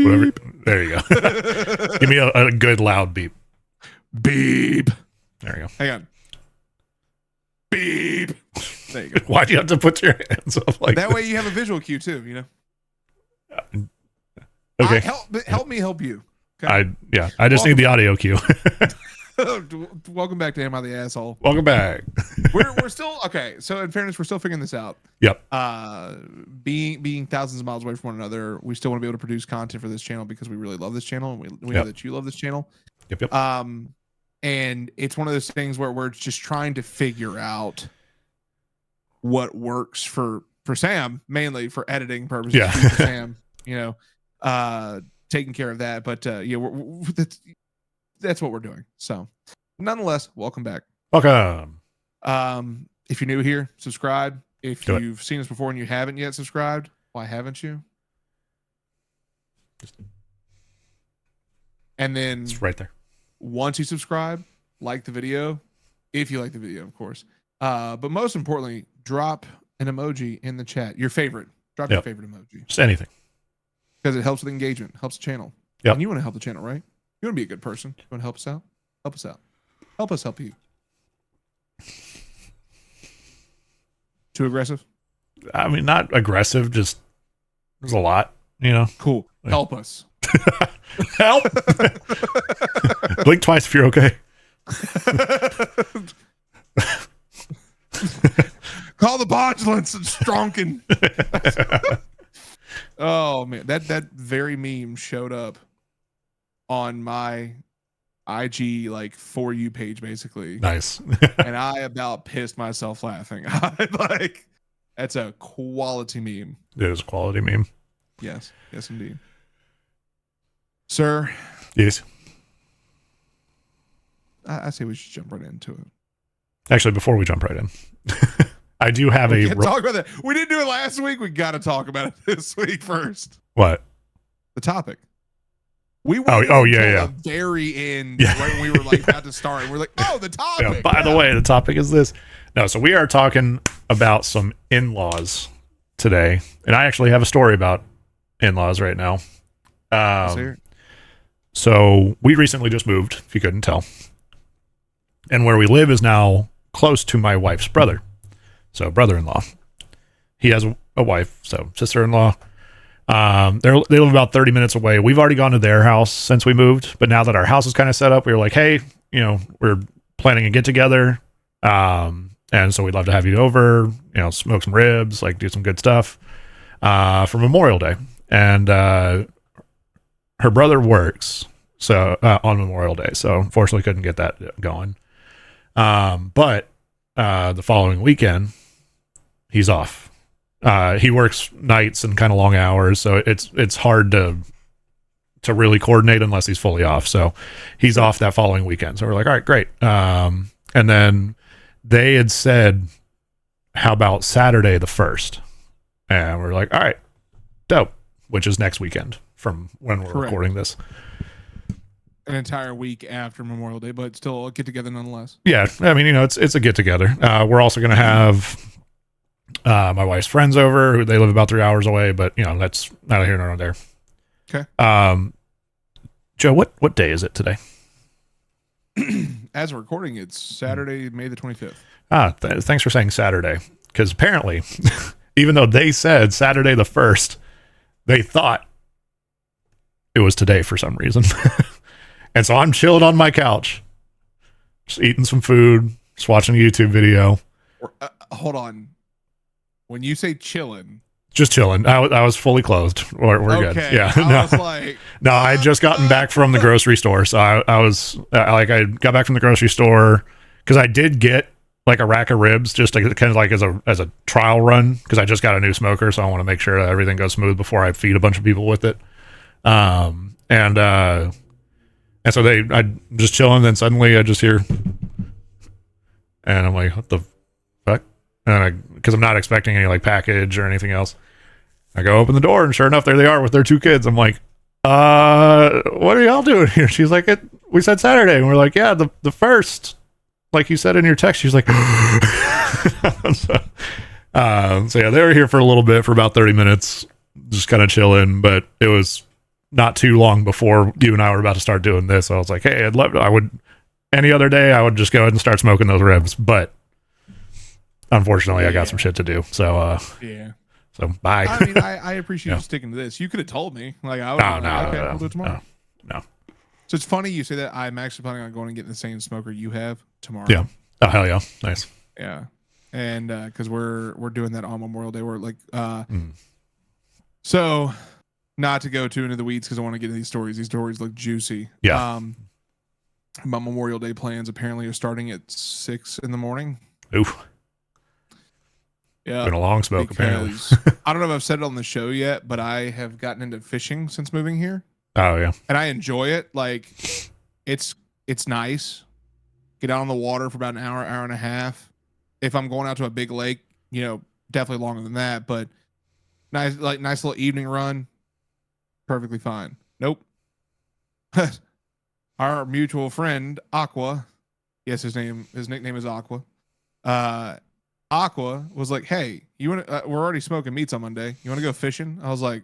Whatever. There you go. Give me a good loud beep. Beep. There you go. Hang on. Beep. There you go. Why do you have to put your hands up like that this? way you have a visual cue too, you know? Okay. Help me help you. Okay? I just need the audio cue. Welcome back to Am I the Asshole? Welcome back. we're still okay. So in fairness, we're still figuring this out. Yep. Being thousands of miles away from one another, we still want to be able to produce content for this channel because we really love this channel and we know that you love this channel. Yep. And it's one of those things where we're just trying to figure out what works for Sam, mainly for editing purposes. Yeah. For Sam, you know, taking care of that. But that's what we're doing. So nonetheless, welcome back. Welcome. If you're new here, subscribe. If you've seen us before and you haven't yet subscribed, why haven't you? And then It's right there. Once you subscribe, like the video, if you like the video, of course. But most importantly, drop an emoji in the chat. Your favorite. Drop your favorite emoji. Just anything. Because it helps with engagement, helps the channel. Yep. And you want to help the channel, right? You want to be a good person. You want to help us out? Help us out. Help us help you. Too aggressive? I mean, not aggressive, just there's a lot, you know. Cool. Help us. Help. Blink twice if you're okay. Call the Bodulants and Stronkin. Oh man, that very meme showed up on my IG like For You page basically. Nice. And I about pissed myself laughing. Like, that's a quality meme. It is a quality meme. Yes indeed. Sir. Yes. I say we should jump right into it. Actually, before we jump right in, I do have talk about that. We didn't do it last week. We got to talk about it this week first. What? The topic. We went the very end when we were like about to start. And we're like, the topic. Yeah, by the way, the topic is this. No, so we are talking about some in-laws today, and I actually have a story about in-laws right now. So we recently just moved, if you couldn't tell. And where we live is now close to my wife's brother. So brother-in-law. He has a wife, so sister-in-law. They live about 30 minutes away. We've already gone to their house since we moved, but now that our house is kind of set up, we were like, hey, you know, we're planning a get-together. And so we'd love to have you over, you know, smoke some ribs, like do some good stuff for Memorial Day. And her brother works on Memorial Day, so unfortunately couldn't get that going. But the following weekend, he's off. He works nights and kind of long hours, so it's hard to really coordinate unless he's fully off. So he's off that following weekend. So we're like, all right, great. And then they had said, how about Saturday the 1st? And we're like, all right, dope, which is next weekend from when we're recording this. An entire week after Memorial Day, but still a get together nonetheless. Yeah, I mean, you know, it's a get together. We're also going to have my wife's friends over, who they live about 3 hours away, but you know, that's neither here nor there. Okay. Joe, what day is it today? As we're recording, it's Saturday, May the 25th. Thanks for saying Saturday, because apparently, even though they said Saturday the 1st, they thought it was today for some reason. And so I'm chilling on my couch, just eating some food, just watching a YouTube video. Hold on. When you say chilling, just chilling. I was fully clothed. We're good. Yeah. I was like, no, I had just gotten back from the grocery store. So I was I got back from the grocery store because I did get like a rack of ribs, just to, kind of like as a trial run, because I just got a new smoker. So I want to make sure that everything goes smooth before I feed a bunch of people with it. And so I'm just chilling, then suddenly I just hear, and I'm like, what the fuck? And because I'm not expecting any like package or anything else, I go open the door, and sure enough, there they are with their 2 kids. I'm like, what are y'all doing here? She's like, we said Saturday, and we're like, yeah, the 1st, like you said in your text. She's like, so yeah, they were here for a little bit, for about 30 minutes, just kind of chilling, but it was not too long before you and I were about to start doing this. I was like, hey, I would, any other day, I would just go ahead and start smoking those ribs. But unfortunately, I got some shit to do. So, yeah. So bye. I mean, I appreciate you sticking to this. You could have told me. Like, I would we'll do it tomorrow. No. So it's funny you say that. I'm actually planning on going and getting the same smoker you have tomorrow. Yeah. Oh, hell yeah. Nice. Yeah. And because we're doing that on Memorial Day. We're like, so not to go too into the weeds because I want to get into these stories. These stories look juicy. Yeah. My Memorial Day plans apparently are starting at 6 a.m. Oof. Yeah. Been a long smoke, apparently. I don't know if I've said it on the show yet, but I have gotten into fishing since moving here. Oh, yeah. And I enjoy it. Like, it's nice. Get out on the water for about an hour, hour and a half. If I'm going out to a big lake, definitely longer than that. But nice little evening run. Perfectly fine. Nope. Our mutual friend, Aqua. Yes, his nickname is Aqua. Aqua was like, hey, we're already smoking meats on Monday. You want to go fishing? I was like,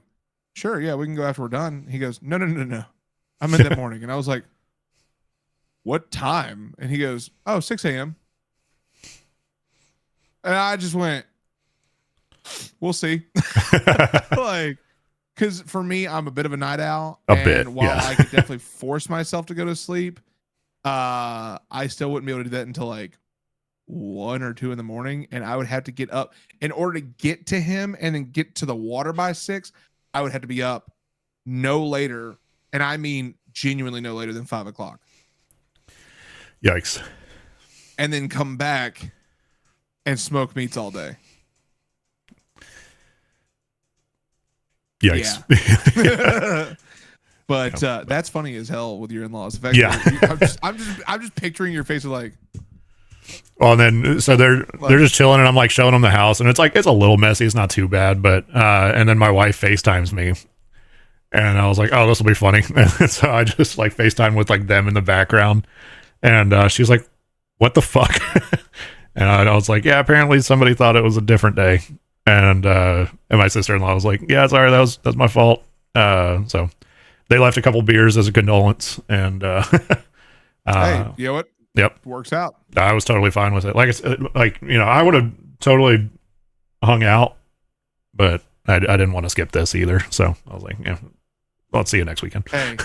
sure, yeah, we can go after we're done. He goes, no. I'm in that morning. And I was like, what time? And he goes, 6 a.m. And I just went, we'll see. Like, because for me, I'm a bit of a night owl. While I could definitely force myself to go to sleep, I still wouldn't be able to do that until like 1 or 2 in the morning. And I would have to get up in order to get to him and then get to the water by 6. I would have to be up no later. And I mean, genuinely no later than 5 o'clock. Yikes. And then come back and smoke meats all day. Yikes. Yeah. But that's funny as hell with your in-laws. In fact, I'm just picturing your face of like. Well, and then so they're just chilling, and I'm like showing them the house, and it's like it's a little messy. It's not too bad, but and then my wife FaceTimes me, and I was like, oh, this will be funny. And so I just like FaceTime with like them in the background, and she's like, what the fuck? And I was like, yeah, apparently somebody thought it was a different day, and my sister-in-law was like, yeah, sorry, that's my fault. So they left a couple beers as a condolence, and hey, you know what? Yep. Works out. I was totally fine with it. I would have totally hung out, but I didn't want to skip this either. So I was like, yeah, well, I'll see you next weekend. Hey,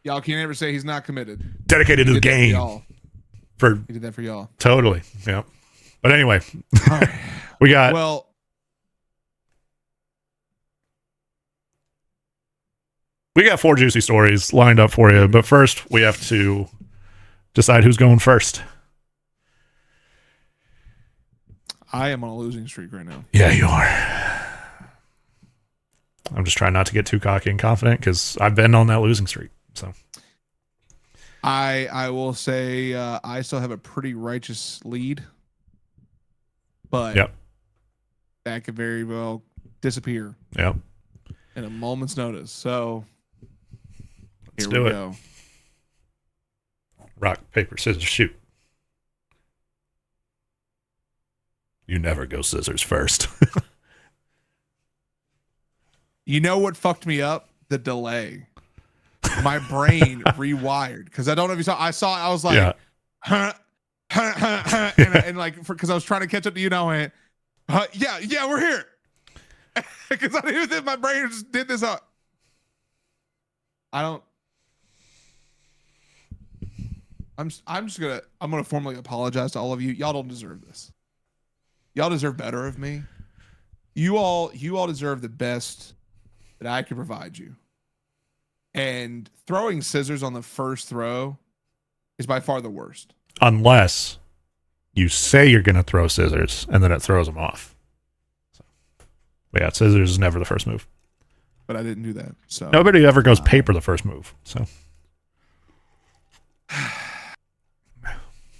y'all can't ever say he's not committed. Dedicated to the game. He did that for y'all. Totally. Yeah. But anyway, right. we got 4 juicy stories lined up for you. But first, we have to decide who's going first. I am on a losing streak right now. Yeah, you are. I'm just trying not to get too cocky and confident because I've been on that losing streak. So I will say I still have a pretty righteous lead, but that could very well disappear. Yep. In a moment's notice. So let's do it. Go. Rock, paper, scissors, shoot. You never go scissors first. You know what fucked me up? The delay. My brain rewired because I don't know if you saw. I was like, and like because I was trying to catch up to you. Now I went, yeah, we're here. Because I knew that my brain just did this up. I'm gonna formally apologize to all of you. Y'all don't deserve this. Y'all deserve better of me. You all deserve the best that I can provide you. And throwing scissors on the first throw is by far the worst. Unless you say you're gonna throw scissors and then it throws them off. So, but yeah, scissors is never the first move. But I didn't do that. So nobody ever goes paper the first move. So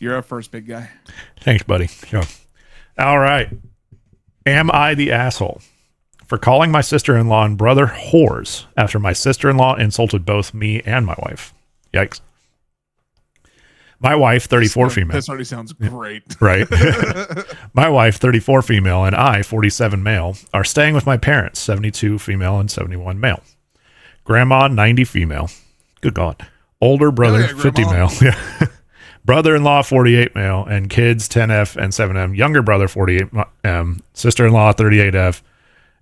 you're up first, big guy. Thanks, buddy. Sure. All right. Am I the asshole for calling my sister-in-law and brother whores after my sister-in-law insulted both me and my wife? Yikes. My wife, 34 female. This already sounds great. Right. My wife, 34 female, and I, 47 male, are staying with my parents, 72 female and 71 male. Grandma, 90 female. Good God. Older brother, 50 male. Yeah. Brother-in-law, 48 male. And kids, 10F and 7M. Younger brother, 48M. Sister-in-law, 38F.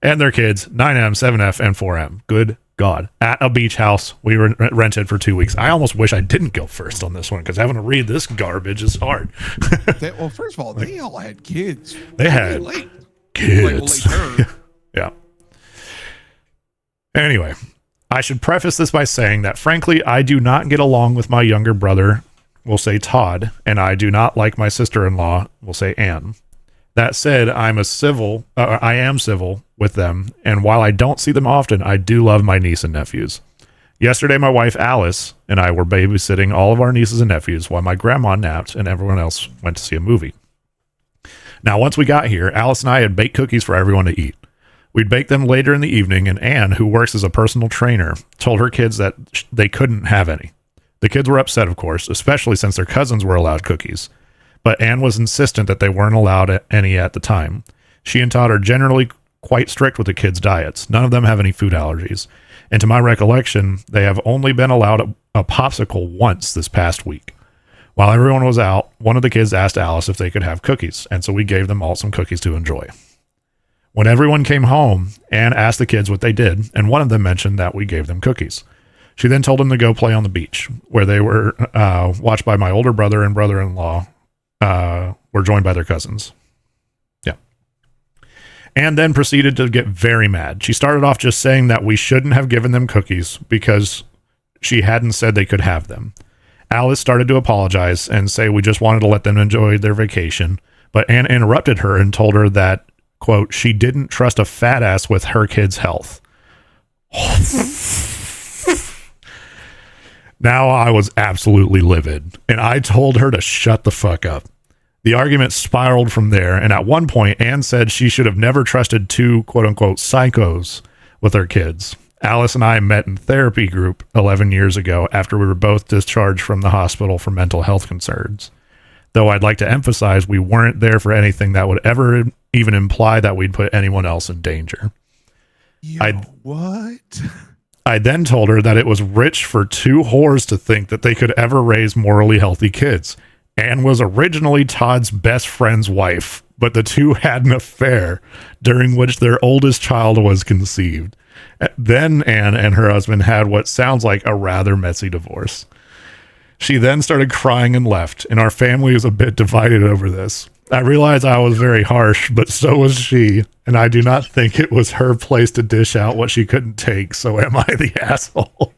And their kids, 9M, 7F, and 4M. Good God. At a beach house we were rented for 2 weeks. I almost wish I didn't go first on this one because having to read this garbage is hard. Well, first of all, they all had kids. They had kids. Yeah. Anyway, I should preface this by saying that, frankly, I do not get along with my younger brother, we'll say Todd, and I do not like my sister-in-law, we'll say Anne. That said, I am civil with them, and while I don't see them often, I do love my niece and nephews. Yesterday, my wife Alice and I were babysitting all of our nieces and nephews while my grandma napped and everyone else went to see a movie. Now, once we got here, Alice and I had baked cookies for everyone to eat. We'd bake them later in the evening, and Anne, who works as a personal trainer, told her kids that they couldn't have any. The kids were upset, of course, especially since their cousins were allowed cookies. But Anne was insistent that they weren't allowed any at the time. She and Todd are generally quite strict with the kids' diets. None of them have any food allergies. And to my recollection, they have only been allowed a popsicle once this past week. While everyone was out, one of the kids asked Alice if they could have cookies, and so we gave them all some cookies to enjoy. When everyone came home, Anne asked the kids what they did, and one of them mentioned that we gave them cookies. She then told them to go play on the beach, where they were watched by my older brother and brother-in-law, were joined by their cousins. Yeah. And then proceeded to get very mad. She started off just saying that we shouldn't have given them cookies because she hadn't said they could have them. Alice started to apologize and say we just wanted to let them enjoy their vacation, but Anne interrupted her and told her that, quote, she didn't trust a fat ass with her kids' health. Now I was absolutely livid, and I told her to shut the fuck up. The argument spiraled from there, and at one point, Anne said she should have never trusted two, quote-unquote, psychos with her kids. Alice and I met in therapy group 11 years ago after we were both discharged from the hospital for mental health concerns. Though I'd like to emphasize we weren't there for anything that would ever even imply that we'd put anyone else in danger. What? I then told her that it was rich for two whores to think that they could ever raise morally healthy kids. Anne was originally Todd's best friend's wife, but the two had an affair during which their oldest child was conceived. Then Anne and her husband had what sounds like a rather messy divorce. She then started crying and left, and our family was a bit divided over this. I realized I was very harsh, but so was she, and I do not think it was her place to dish out what she couldn't take, so am I the asshole?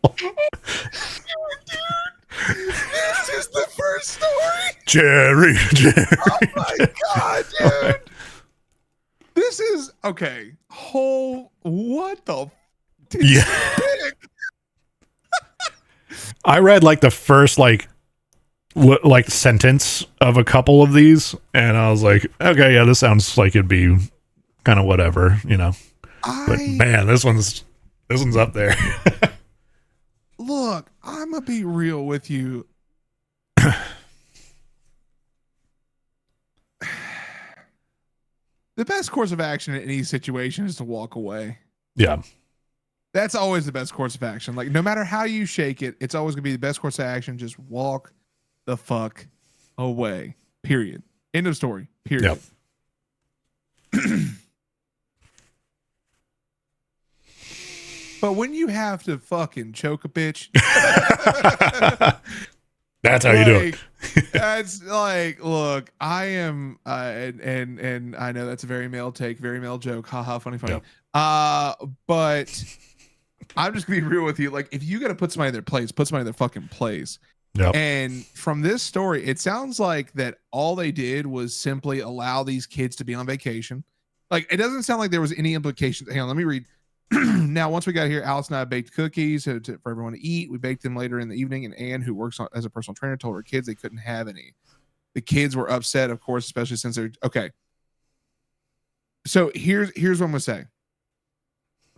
This is the first story. Jerry. Oh my God, dude. This is okay. What the? Yeah. I read like the first like sentence of a couple of these, and I was like, okay, yeah, this sounds like it'd be kind of whatever, you know. But man, this one's up there. Look, I'm gonna be real with you. The best course of action in any situation is to walk away. Yeah. That's always the best course of action. Like, no matter how you shake it, it's always gonna be the best course of action. Just walk the fuck away. Period. End of story. Period. Yep. But when you have to fucking choke a bitch, that's how you do it. That's like, look, I am, and I know that's a very male take, very male joke. Haha, funny. Yep. But I'm just gonna be real with you. Like, if you got to put somebody in their place, put somebody in their fucking place. Yep. And from this story, it sounds like that all they did was simply allow these kids to be on vacation. Like, it doesn't sound like there was any implication. Hang on, let me read. Now, once we got here, Alice and I baked cookies for everyone to eat. We baked them later in the evening, and Anne, who works as a personal trainer, told her kids they couldn't have any. The kids were upset, of course, especially since they're okay. So here's what I'm gonna say.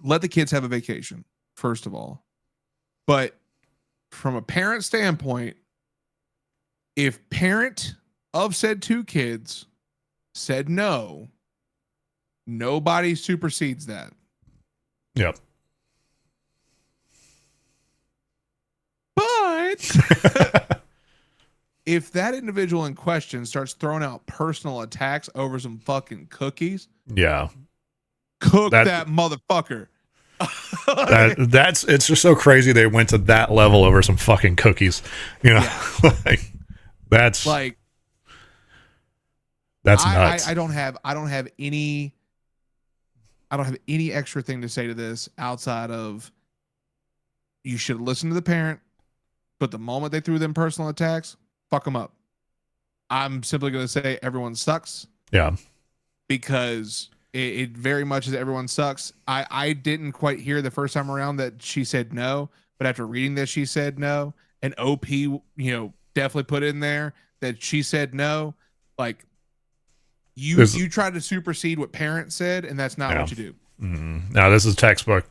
Let the kids have a vacation, first of all. But from a parent standpoint, if parent of said two kids said no, nobody supersedes that. Yep. What? If that individual in question starts throwing out personal attacks over some fucking cookies, yeah, cook that motherfucker. That's it's just so crazy they went to that level over some fucking cookies. You know, Yeah. that's nuts. I don't have any extra thing to say to this outside of you should listen to the parent, but the moment they threw them personal attacks, fuck them up. I'm simply going to say everyone sucks. Yeah. Because it very much is everyone sucks. I didn't quite hear the first time around that she said no, but after reading that she said no, and OP, definitely put in there that she said no. Like you tried to supersede what parents said, and that's not what you do. Mm-hmm. Now this is textbook.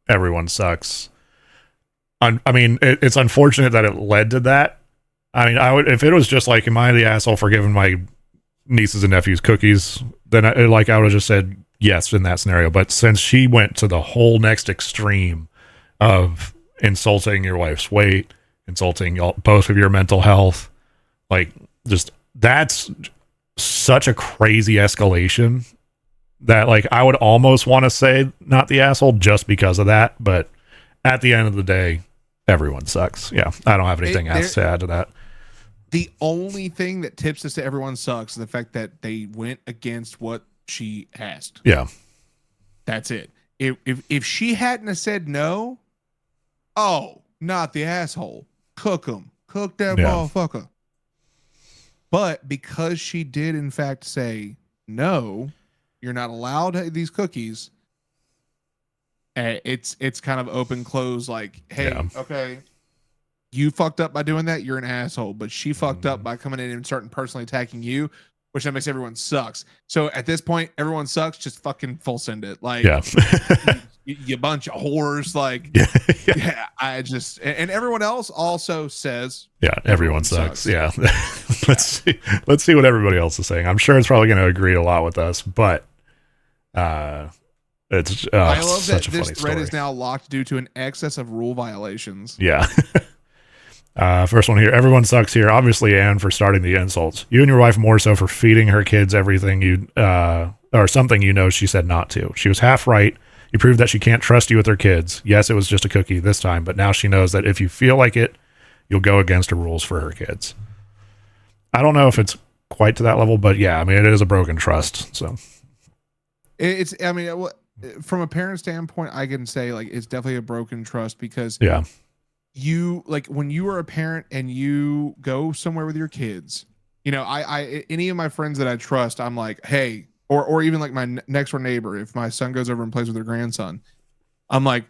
Everyone sucks. I mean, it's unfortunate that it led to that. I mean, I would, if it was just like, am I the asshole for giving my nieces and nephews cookies, then I would have just said yes in that scenario. But since she went to the whole next extreme of insulting your wife's weight, insulting both of your mental health, like just that's such a crazy escalation that like I would almost want to say not the asshole just because of that. But at the end of the day, everyone sucks. Yeah, I don't have anything else to add to that. The only thing that tips us to everyone sucks is the fact that they went against what she asked. Yeah. That's it. If she hadn't have said no, not the asshole. Cook them. Cook that motherfucker. But because she did in fact say no, you're not allowed these cookies. It's kind of open close like, hey, okay. You fucked up by doing that. You're an asshole, but she fucked up by coming in and starting personally attacking you, which that makes everyone sucks. So at this point, everyone sucks. Just fucking full send it. Like, you bunch of whores. Like, I just, and everyone else also says, everyone sucks. Yeah. Let's see what everybody else is saying. I'm sure it's probably going to agree a lot with us, but, it's, I love that this thread is now locked due to an excess of rule violations. Yeah. First one here. Everyone sucks here. Obviously, Anne for starting the insults. You and your wife more so for feeding her kids everything or something she said not to. She was half right. You proved that she can't trust you with her kids. Yes, it was just a cookie this time, but now she knows that if you feel like it, you'll go against her rules for her kids. I don't know if it's quite to that level, but yeah, I mean, it is a broken trust. So from a parent standpoint, I can say like it's definitely a broken trust because you like when you are a parent and you go somewhere with your kids, I any of my friends that I trust, I'm like, hey, or even like my next door neighbor, if my son goes over and plays with their grandson, I'm like,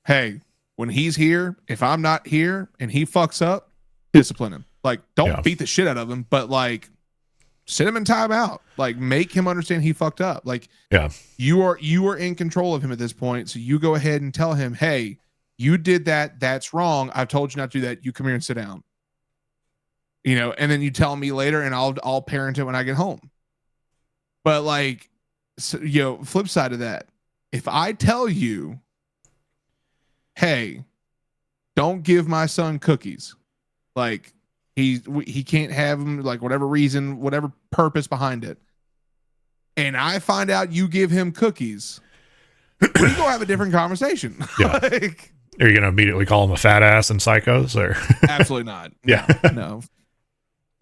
hey, when he's here, if I'm not here and he fucks up, discipline him. Like, don't beat the shit out of him, but like sit him in timeout. Like, make him understand he fucked up. Like, you are in control of him at this point. So you go ahead and tell him, hey, you did that. That's wrong. I've told you not to do that. You come here and sit down. And then you tell me later, and I'll parent it when I get home. But like, flip side of that, if I tell you, hey, don't give my son cookies, like he can't have them, like whatever reason, whatever purpose behind it, and I find out you give him cookies, we go have a different conversation. Like, are you gonna immediately call him a fat ass and psychos, or absolutely not? No.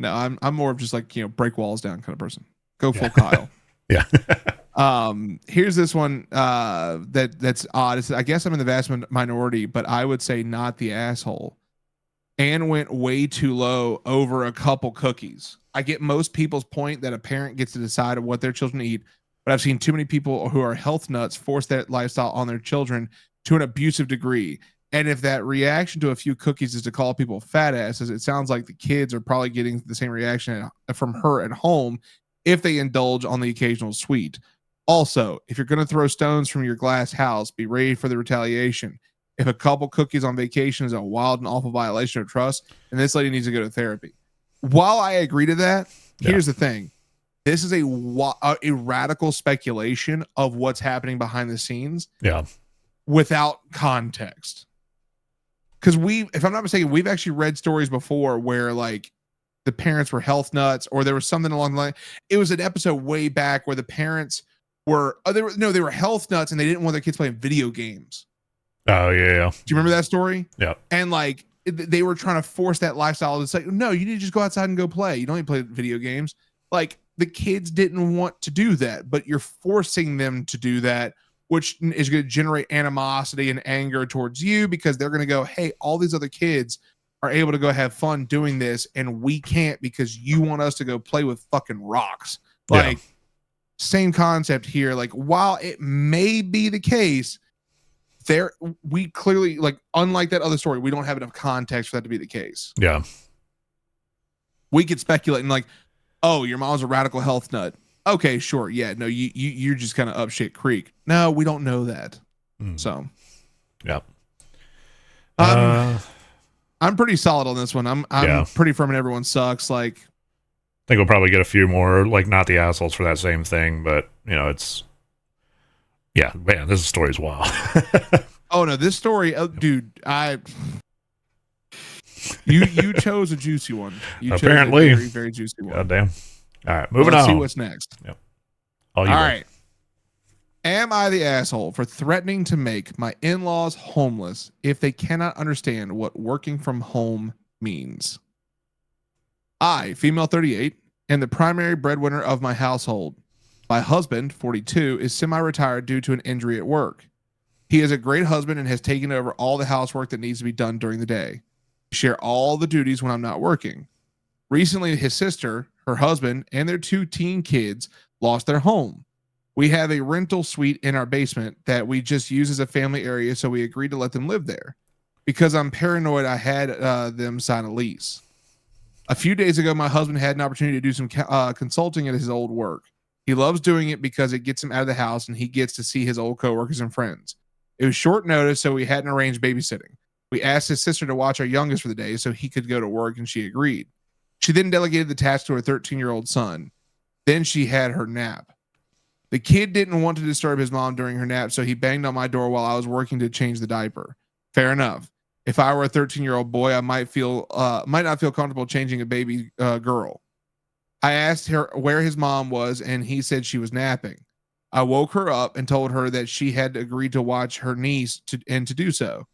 I'm more of just like break walls down kind of person. Go full Kyle. Here's this one that's odd. I guess I'm in the vast minority, but I would say not the asshole. Anne went way too low over a couple cookies. I get most people's point that a parent gets to decide what their children eat, but I've seen too many people who are health nuts force that lifestyle on their children to an abusive degree. And if that reaction to a few cookies is to call people fat asses, it sounds like the kids are probably getting the same reaction from her at home if they indulge on the occasional sweet. Also, if you're going to throw stones from your glass house, be ready for the retaliation. If a couple cookies on vacation is a wild and awful violation of trust, then this lady needs to go to therapy. While I agree to that, here's the thing. This is a radical speculation of what's happening behind the scenes without context. because if I'm not mistaken, we've actually read stories before where like the parents were health nuts, or there was something along the line. It was an episode way back where the parents were they were health nuts and they didn't want their kids playing video games. Oh yeah. Do you remember that story? Yeah. And like they were trying to force that lifestyle. It's like, no, you need to just go outside and go play. You don't need to play video games. Like the kids didn't want to do that, but you're forcing them to do that, which is going to generate animosity and anger towards you because they're going to go, hey, all these other kids are able to go have fun doing this and we can't because you want us to go play with fucking rocks. Like same concept here. Like while it may be the case, we clearly, like, unlike that other story, we don't have enough context for that to be the case. Yeah. We could speculate and like, oh, your mom's a radical health nut. Okay, sure. Yeah, no, you're just kind of up shit creek. No, we don't know that. So, yeah. I'm pretty solid on this one. I'm pretty firm and everyone sucks. Like, I think we'll probably get a few more, like, not the assholes for that same thing, but you know, it's man, this story's wild. Oh no, this story, dude, you chose a juicy one. You apparently chose a very, very juicy one. God damn. All right, moving on. Let's see what's next. Yep. All right. Am I the asshole for threatening to make my in-laws homeless if they cannot understand what working from home means? I, female 38, am the primary breadwinner of my household. My husband, 42, is semi-retired due to an injury at work. He is a great husband and has taken over all the housework that needs to be done during the day. We share all the duties when I'm not working. Recently, his sister, her husband, and their 2 teen kids lost their home. We have a rental suite in our basement that we just use as a family area, so we agreed to let them live there. Because I'm paranoid, I had them sign a lease. A few days ago, my husband had an opportunity to do some consulting at his old work. He loves doing it because it gets him out of the house and he gets to see his old coworkers and friends. It was short notice, so we hadn't arranged babysitting. We asked his sister to watch our youngest for the day so he could go to work, and she agreed. She then delegated the task to her 13-year-old son. Then she had her nap. The kid didn't want to disturb his mom during her nap, so he banged on my door while I was working to change the diaper. Fair enough. If I were a 13-year-old boy, I might not feel comfortable changing a baby girl. I asked her where his mom was, and he said she was napping. I woke her up and told her that she had agreed to watch her niece to do so.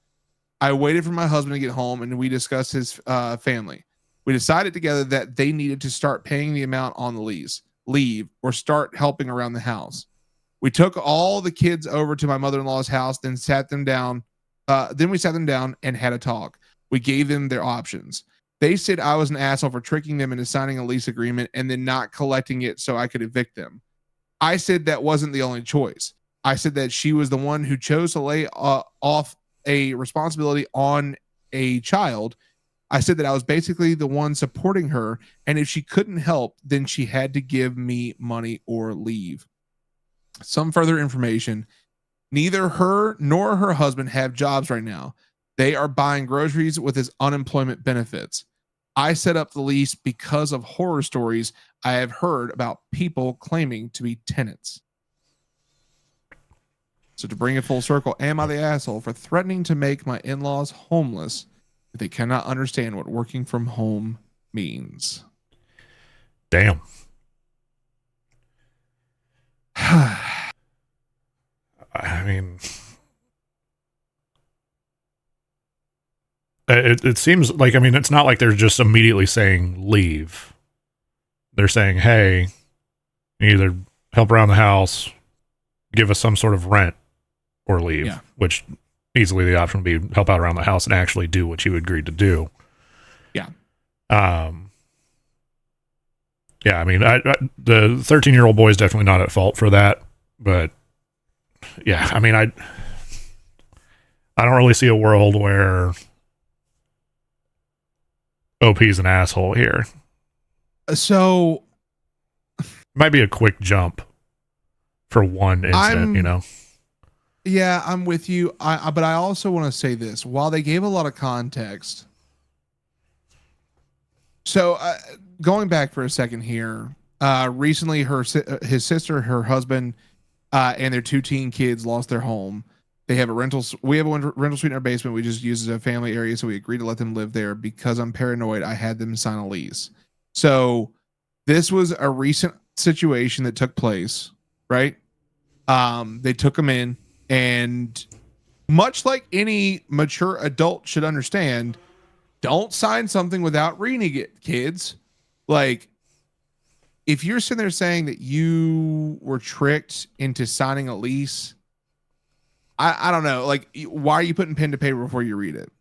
I waited for my husband to get home, and we discussed his family. We decided together that they needed to start paying the amount on the lease, leave, or start helping around the house. We took all the kids over to my mother-in-law's house, then sat them down. Then we sat them down and had a talk. We gave them their options. They said I was an asshole for tricking them into signing a lease agreement and then not collecting it so I could evict them. I said that wasn't the only choice. I said that she was the one who chose to lay off a responsibility on a child. I said that I was basically the one supporting her, and if she couldn't help, then she had to give me money or leave. Some further information. Neither her nor her husband have jobs right now. They are buying groceries with his unemployment benefits. I set up the lease because of horror stories I have heard about people claiming to be tenants. So to bring it full circle, am I the asshole for threatening to make my in-laws homeless if they cannot understand what working from home means? Damn. I mean, it seems like, I mean, it's not like they're just immediately saying leave. They're saying, hey, either help around the house, give us some sort of rent, or leave, which easily the option would be help out around the house and actually do what you agreed to do. Yeah. Yeah, I mean, the 13-year-old boy is definitely not at fault for that, but yeah, I mean, I don't really see a world where OP is an asshole here. So it might be a quick jump for one incident, you know? Yeah, I'm with you. But I also want to say this. While they gave a lot of context, so going back for a second here, recently his sister, her husband, and their 2 teen kids lost their home. They have we have a rental suite in our basement. We just use it as a family area. So we agreed to let them live there because I'm paranoid. I had them sign a lease. So this was a recent situation that took place, right? They took them in, and much like any mature adult should understand, don't sign something without reading it, kids. Like, if you're sitting there saying that you were tricked into signing a lease, I don't know. Like, why are you putting pen to paper before you read it?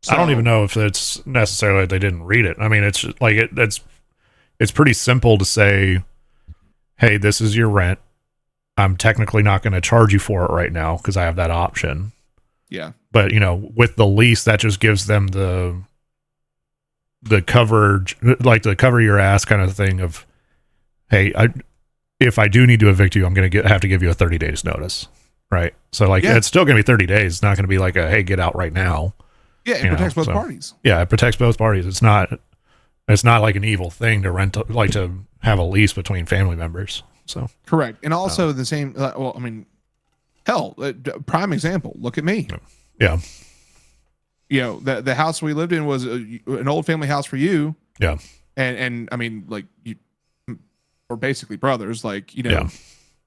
So, I don't even know if it's necessarily that they didn't read it. I mean, it's like it's pretty simple to say, hey, this is your rent. I'm technically not going to charge you for it right now because I have that option. Yeah. But, you know, with the lease, that just gives them the coverage, like the cover your ass kind of thing of, hey, if I do need to evict you, I'm going to have to give you a 30 days notice. Right. So like, it's still going to be 30 days. It's not going to be like a, hey, get out right now. Yeah. It protects both parties. Yeah. It protects both parties. It's not like an evil thing to to have a lease between family members. So correct. And also the same, well, I mean, hell, prime example, look at me. Yeah. You know, the house we lived in was an old family house for you. Yeah. And I mean, like, you were basically brothers, like, you know,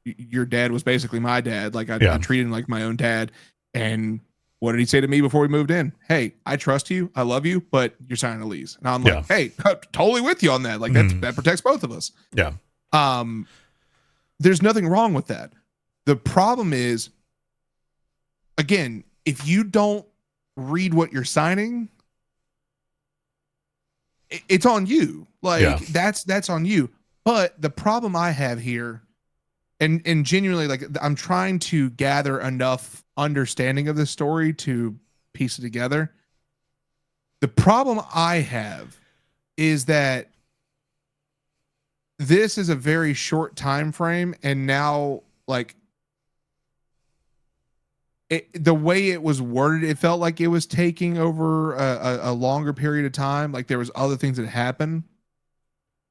your dad was basically my dad. Like, I treated him like my own dad. And what did he say to me before we moved in? Hey, I trust you. I love you, but you're signing a lease. And I'm like, hey, totally with you on that. Like, that protects both of us. Yeah. There's nothing wrong with that. The problem is, again, if you don't read what you're signing, it's on you. Like, that's on you. But the problem I have here, and genuinely, like, I'm trying to gather enough understanding of this story to piece it together. The problem I have is that this is a very short time frame, and now, like, the way it was worded, it felt like it was taking over a longer period of time. Like, there was other things that happened.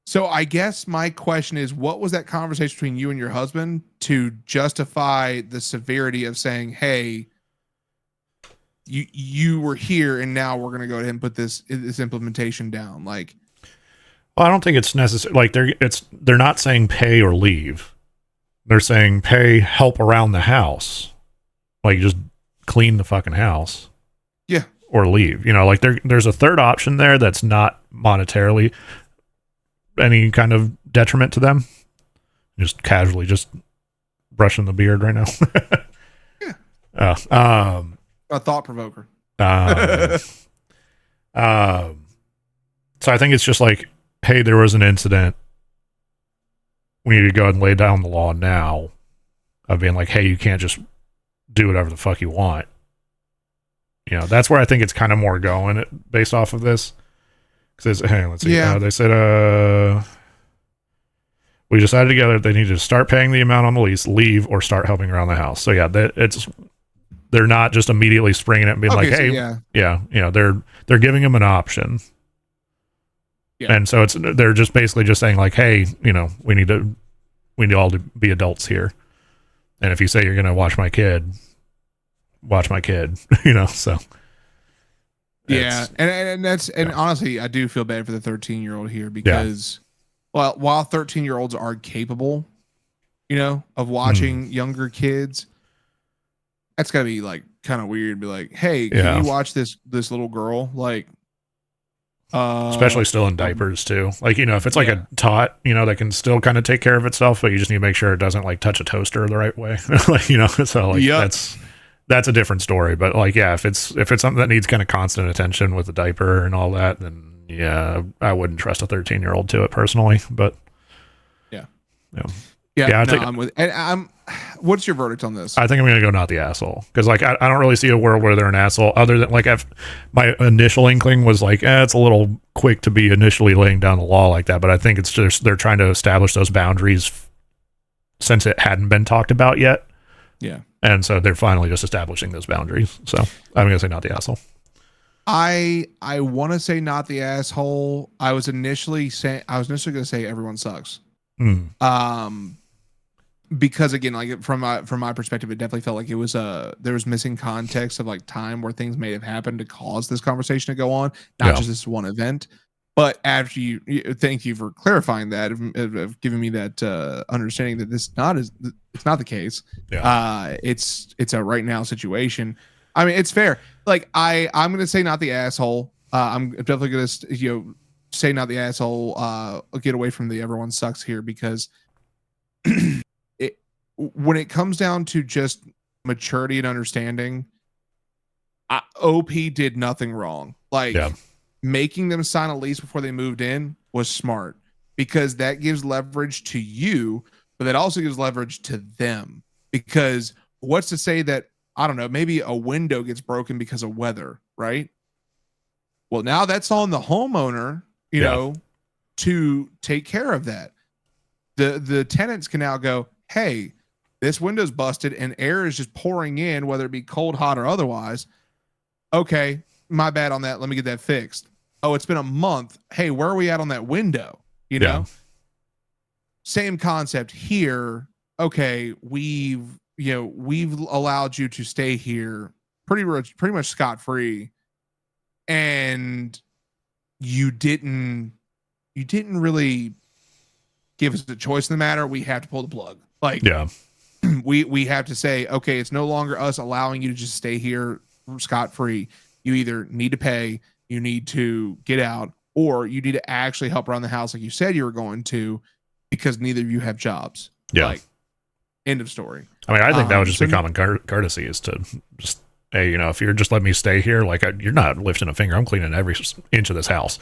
So I guess my question is, what was that conversation between you and your husband to justify the severity of saying, hey, you were here and now we're going to go ahead and put this implementation down? Like, well, I don't think it's necessary. Like, they're not saying pay or leave. They're saying pay, help around the house. Like, just clean the fucking house. Yeah. Or leave. You know, like, there's a third option there that's not monetarily any kind of detriment to them. Just casually just brushing the beard right now. A thought provoker. So I think it's just like, hey, there was an incident. We need to go ahead and lay down the law now of being like, hey, you can't just do whatever the fuck you want. You know, that's where I think it's kind of more going based off of this. Because, hey, let's see. They said, we decided together they need to start paying the amount on the lease, leave, or start helping around the house. So, yeah, they're not just immediately springing it and being like, hey, you know, they're giving them an option. Yeah. And so they're just basically just saying like, hey, you know, we need all to be adults here. And if you say you're going to watch my kid, you know, so. Yeah. And honestly, I do feel bad for the 13-year-old here because while 13-year-olds are capable, you know, of watching younger kids, that's gotta be like kind of weird to be like, hey, can you watch this little girl? Like, especially still in diapers too. Like, you know, if it's like a tot, you know, that can still kind of take care of itself, but you just need to make sure it doesn't like touch a toaster the right way. Like, you know, so like that's a different story. But like, yeah, if it's something that needs kind of constant attention with the diaper and all that, then yeah, I wouldn't trust a 13-year-old to it personally. But I'm with. And what's your verdict on this? I think I'm gonna go not the asshole, because like I don't really see a world where they're an asshole, other than like my initial inkling was like, it's a little quick to be initially laying down the law like that. But I think it's just they're trying to establish those boundaries since it hadn't been talked about yet. Yeah. And so they're finally just establishing those boundaries. So I'm gonna say not the asshole. I want to say not the asshole. I was initially going to say everyone sucks. because again, like from my perspective, it definitely felt like it was there was missing context of like time where things may have happened to cause this conversation to go on, not just this one event. But after thank you for clarifying that, of giving me that understanding that it's not the case. Yeah. It's a right now situation. I mean, it's fair. Like I'm gonna say not the asshole. I'm definitely gonna say not the asshole. Get away from the everyone sucks here, because when it comes down to just maturity and understanding, OP did nothing wrong. Like making them sign a lease before they moved in was smart, because that gives leverage to you, but that also gives leverage to them. Because what's to say that, I don't know, maybe a window gets broken because of weather, right? Well, now that's on the homeowner, you know, to take care of that. The tenants can now go, hey, this window's busted and air is just pouring in, whether it be cold, hot, or otherwise. Okay, my bad on that. Let me get that fixed. Oh, it's been a month. Hey, where are we at on that window? You know, same concept here. Okay, we've allowed you to stay here pretty much scot-free, and you didn't really give us a choice in the matter. We have to pull the plug. Like, we have to say, okay, it's no longer us allowing you to just stay here scot-free. You either need to pay, you need to get out, or you need to actually help around the house like you said you were going to, because neither of you have jobs. Like, end of story. I mean, I think that would just be common courtesy, is to just, hey, if you're just letting me stay here, like, you're not lifting a finger. I'm cleaning every inch of this house.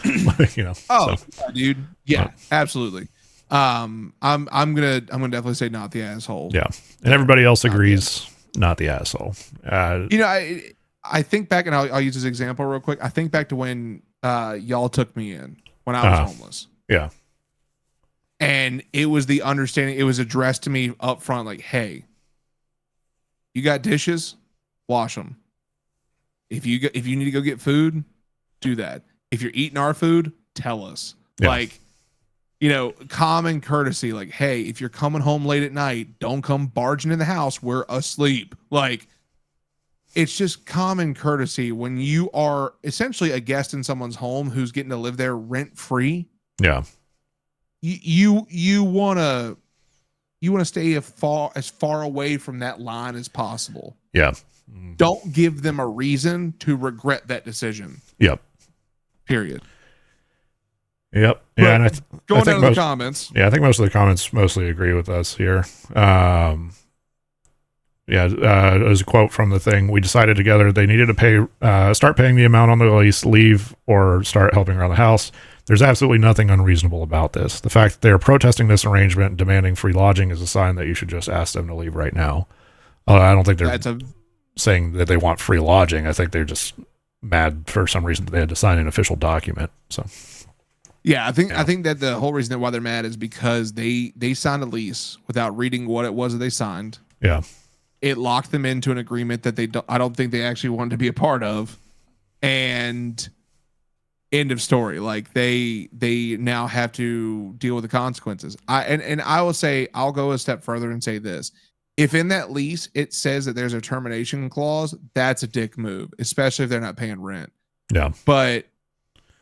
Dude. Yeah, absolutely. I'm gonna definitely say not the asshole. Yeah. And everybody else agrees, not the asshole. I think back, and I'll use this example real quick. I think back to when y'all took me in when I was homeless. Yeah. And it was the understanding, it was addressed to me up front, like, hey, you got dishes, wash them. If you need to go get food, do that. If you're eating our food, tell us. Like, common courtesy, like, hey, if you're coming home late at night, don't come barging in the house. We're asleep. Like, it's just common courtesy when you are essentially a guest in someone's home who's getting to live there rent free. Yeah. You want to stay as far away from that line as possible. Yeah. Don't give them a reason to regret that decision. Yep. Period. Yep. Yeah. And going down to the comments. Yeah, I think most of the comments mostly agree with us here. There's a quote from the thing. We decided together they needed to start paying the amount on the lease, leave, or start helping around the house. There's absolutely nothing unreasonable about this. The fact that they're protesting this arrangement and demanding free lodging is a sign that you should just ask them to leave right now. I don't think they're saying that they want free lodging. I think they're just mad for some reason that they had to sign an official document. So, yeah, I think that the whole reason why they're mad is because they signed a lease without reading what it was that they signed. Yeah. It locked them into an agreement that I don't think they actually wanted to be a part of, and end of story. Like, they now have to deal with the consequences. I will say, I'll go a step further and say this: if in that lease it says that there's a termination clause, that's a dick move, especially if they're not paying rent. Yeah, but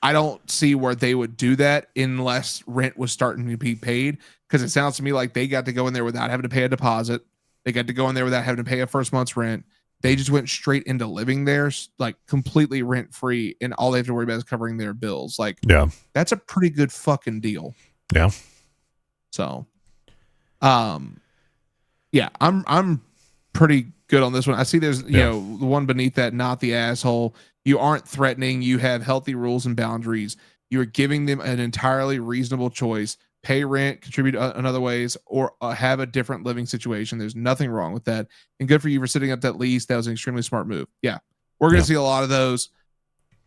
I don't see where they would do that unless rent was starting to be paid, because it sounds to me like they got to go in there without having to pay a deposit. They got to go in there without having to pay a first month's rent. They just went straight into living there, like, completely rent free, and all they have to worry about is covering their bills. Like, that's a pretty good fucking deal. Yeah. So, yeah, I'm pretty good on this one. I see there's the one beneath that, not the asshole. You aren't threatening. You have healthy rules and boundaries. You are giving them an entirely reasonable choice. Pay rent, contribute in other ways, or have a different living situation. There's nothing wrong with that. And good for you for sitting up that lease. That was an extremely smart move. Yeah. We're going to see a lot of those.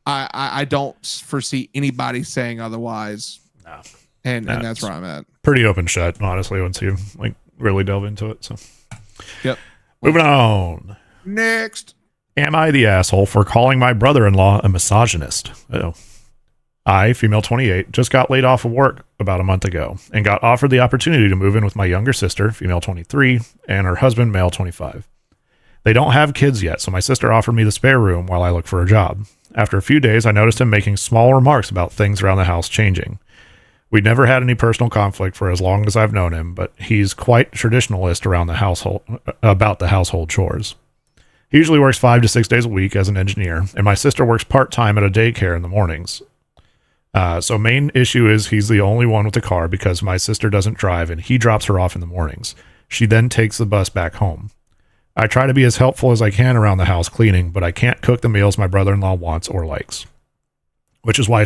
I don't foresee anybody saying otherwise. No. And that's where I'm at. Pretty open shut, honestly, once you really delve into it. So, yep. Moving on. Next. Am I the asshole for calling my brother-in-law a misogynist? I, female 28, just got laid off of work about a month ago and got offered the opportunity to move in with my younger sister, female 23, and her husband, male 25. They don't have kids yet, so my sister offered me the spare room while I look for a job. After a few days, I noticed him making small remarks about things around the house changing. We'd never had any personal conflict for as long as I've known him, but he's quite traditionalist around the household about the household chores. He usually works 5 to 6 days a week as an engineer, and my sister works part-time at a daycare in the mornings. So main issue is he's the only one with a car because my sister doesn't drive and he drops her off in the mornings. She then takes the bus back home. I try to be as helpful as I can around the house cleaning, but I can't cook the meals my brother-in-law wants or likes, which is why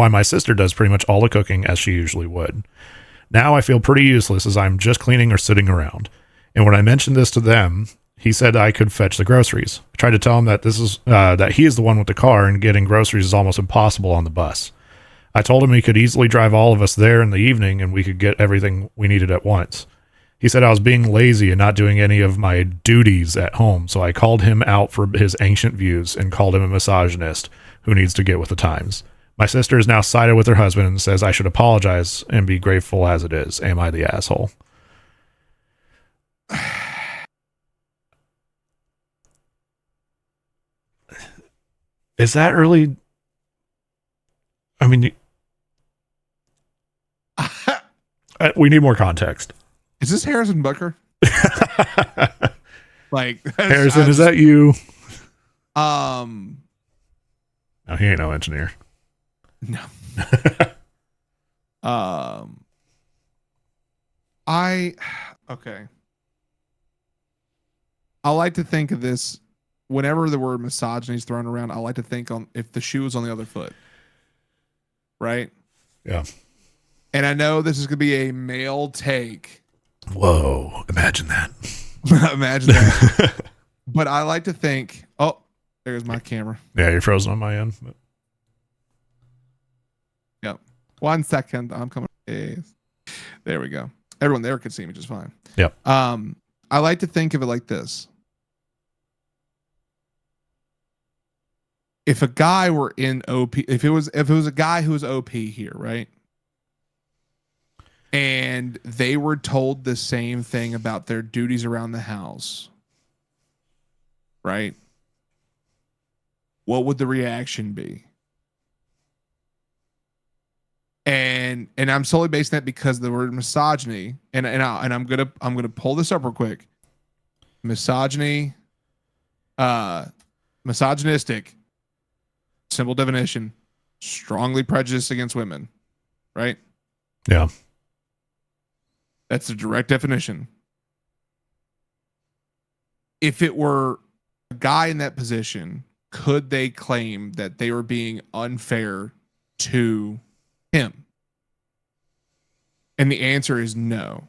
my sister does pretty much all the cooking as she usually would. Now I feel pretty useless as I'm just cleaning or sitting around. And when I mentioned this to them, he said I could fetch the groceries. I tried to tell him that that he is the one with the car and getting groceries is almost impossible on the bus. I told him he could easily drive all of us there in the evening and we could get everything we needed at once. He said I was being lazy and not doing any of my duties at home, so I called him out for his ancient views and called him a misogynist who needs to get with the times. My sister is now sided with her husband and says I should apologize and be grateful as it is. Am I the asshole? Is that really... I mean... we need more context. Is this Harrison Butker? Like Harrison, is that you? No, he ain't no engineer. No. Okay. I like to think of this whenever the word misogyny is thrown around. I like to think on if the shoe was on the other foot. Right? Yeah. And I know this is going to be a male take. Whoa. Imagine that. Imagine that. But I like to think, oh, there's my camera. Yeah, you're frozen on my end. But... Yep. 1 second. I'm coming. There we go. Everyone there could see me just fine. Yep. I like to think of it like this. If a guy were in OP, if it was a guy who was OP here, right? And they were told the same thing about their duties around the house, right? What would the reaction be? And I'm solely basing that because the word misogyny, and I'm gonna pull this up real quick. Misogyny, misogynistic, simple definition, strongly prejudiced against women, right? Yeah. That's the direct definition. If it were a guy in that position, could they claim that they were being unfair to him? And the answer is no.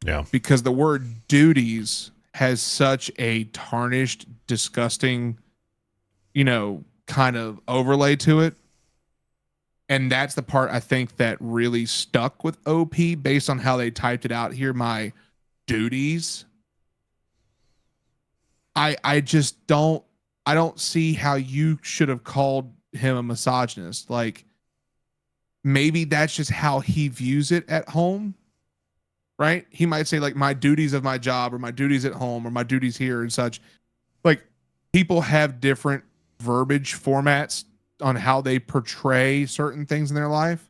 Yeah. Because the word duties has such a tarnished, disgusting, kind of overlay to it. And that's the part I think that really stuck with OP based on how they typed it out here. My duties. I don't see how you should have called him a misogynist. Like, maybe that's just how he views it at home, right? He might say like my duties of my job or my duties at home or my duties here and such. Like, people have different verbiage formats on how they portray certain things in their life.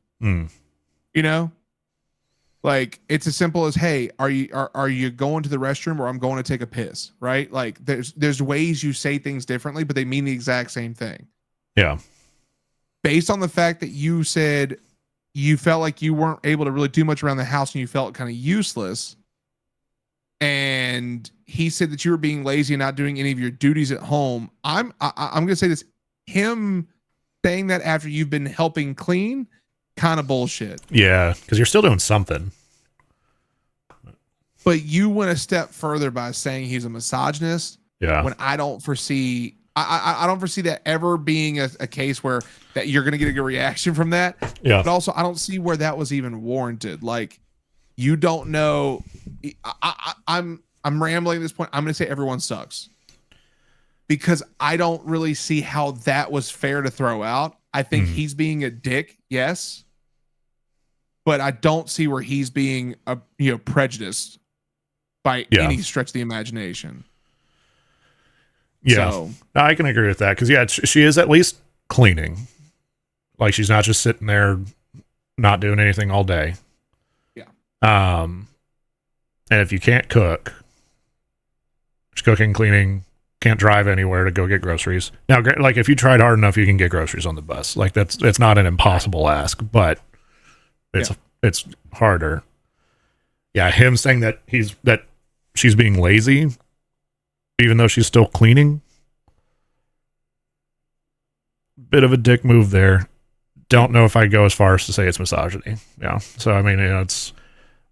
Like, it's as simple as, hey, are you going to the restroom, or I'm going to take a piss, right? Like, there's ways you say things differently, but they mean the exact same thing. Yeah. Based on the fact that you said you felt like you weren't able to really do much around the house and you felt kind of useless, and he said that you were being lazy and not doing any of your duties at home, I'm going to say this, him saying that after you've been helping clean, kind of bullshit. Yeah, because you're still doing something. But you went a step further by saying he's a misogynist. Yeah. When I don't foresee, I don't foresee that ever being a case where that you're going to get a good reaction from that. Yeah. But also, I don't see where that was even warranted. Like, you don't know. I'm rambling at this point. I'm going to say everyone sucks, because I don't really see how that was fair to throw out. I think he's being a dick, yes, but I don't see where he's being prejudiced by any stretch of the imagination. Yeah, so, I can agree with that because she is at least cleaning. Like she's not just sitting there not doing anything all day. Yeah. And if you can't cook, just cooking, cleaning, can't drive anywhere to go get groceries. Now, like if you tried hard enough, you can get groceries on the bus. Like it's not an impossible ask, but it's harder. Yeah, him saying that she's being lazy, even though she's still cleaning. Bit of a dick move there. Don't know if I'd go as far as to say it's misogyny. Yeah. So I mean, it's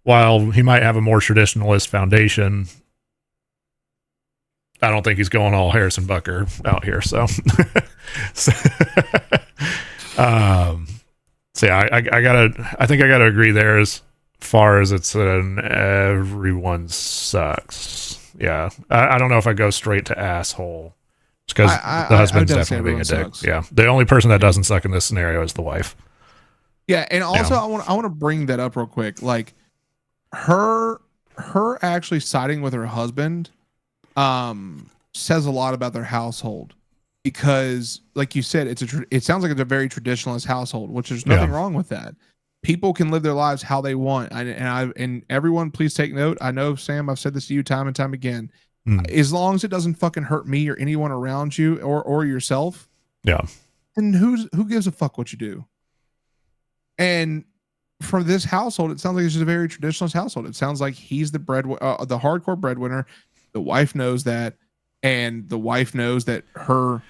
while he might have a more traditionalist foundation, I don't think he's going all Harrison Bucker out here. So, so yeah, I think I gotta agree there as far as it's an everyone sucks. Yeah. I don't know if I go straight to asshole. It's because the husband's definitely being a dick. Sucks. Yeah. The only person that doesn't suck in this scenario is the wife. Yeah. And also I want to bring that up real quick. Like her actually siding with her husband says a lot about their household, because like you said, it sounds like it's a very traditionalist household, which there's nothing wrong with that. People can live their lives how they want. And everyone, please take note. I know, Sam, I've said this to you time and time again. As long as it doesn't fucking hurt me or anyone around you or yourself. Yeah. And who gives a fuck what you do? And for this household, it sounds like it's just a very traditionalist household. It sounds like he's the hardcore breadwinner. The wife knows that, and the wife knows that her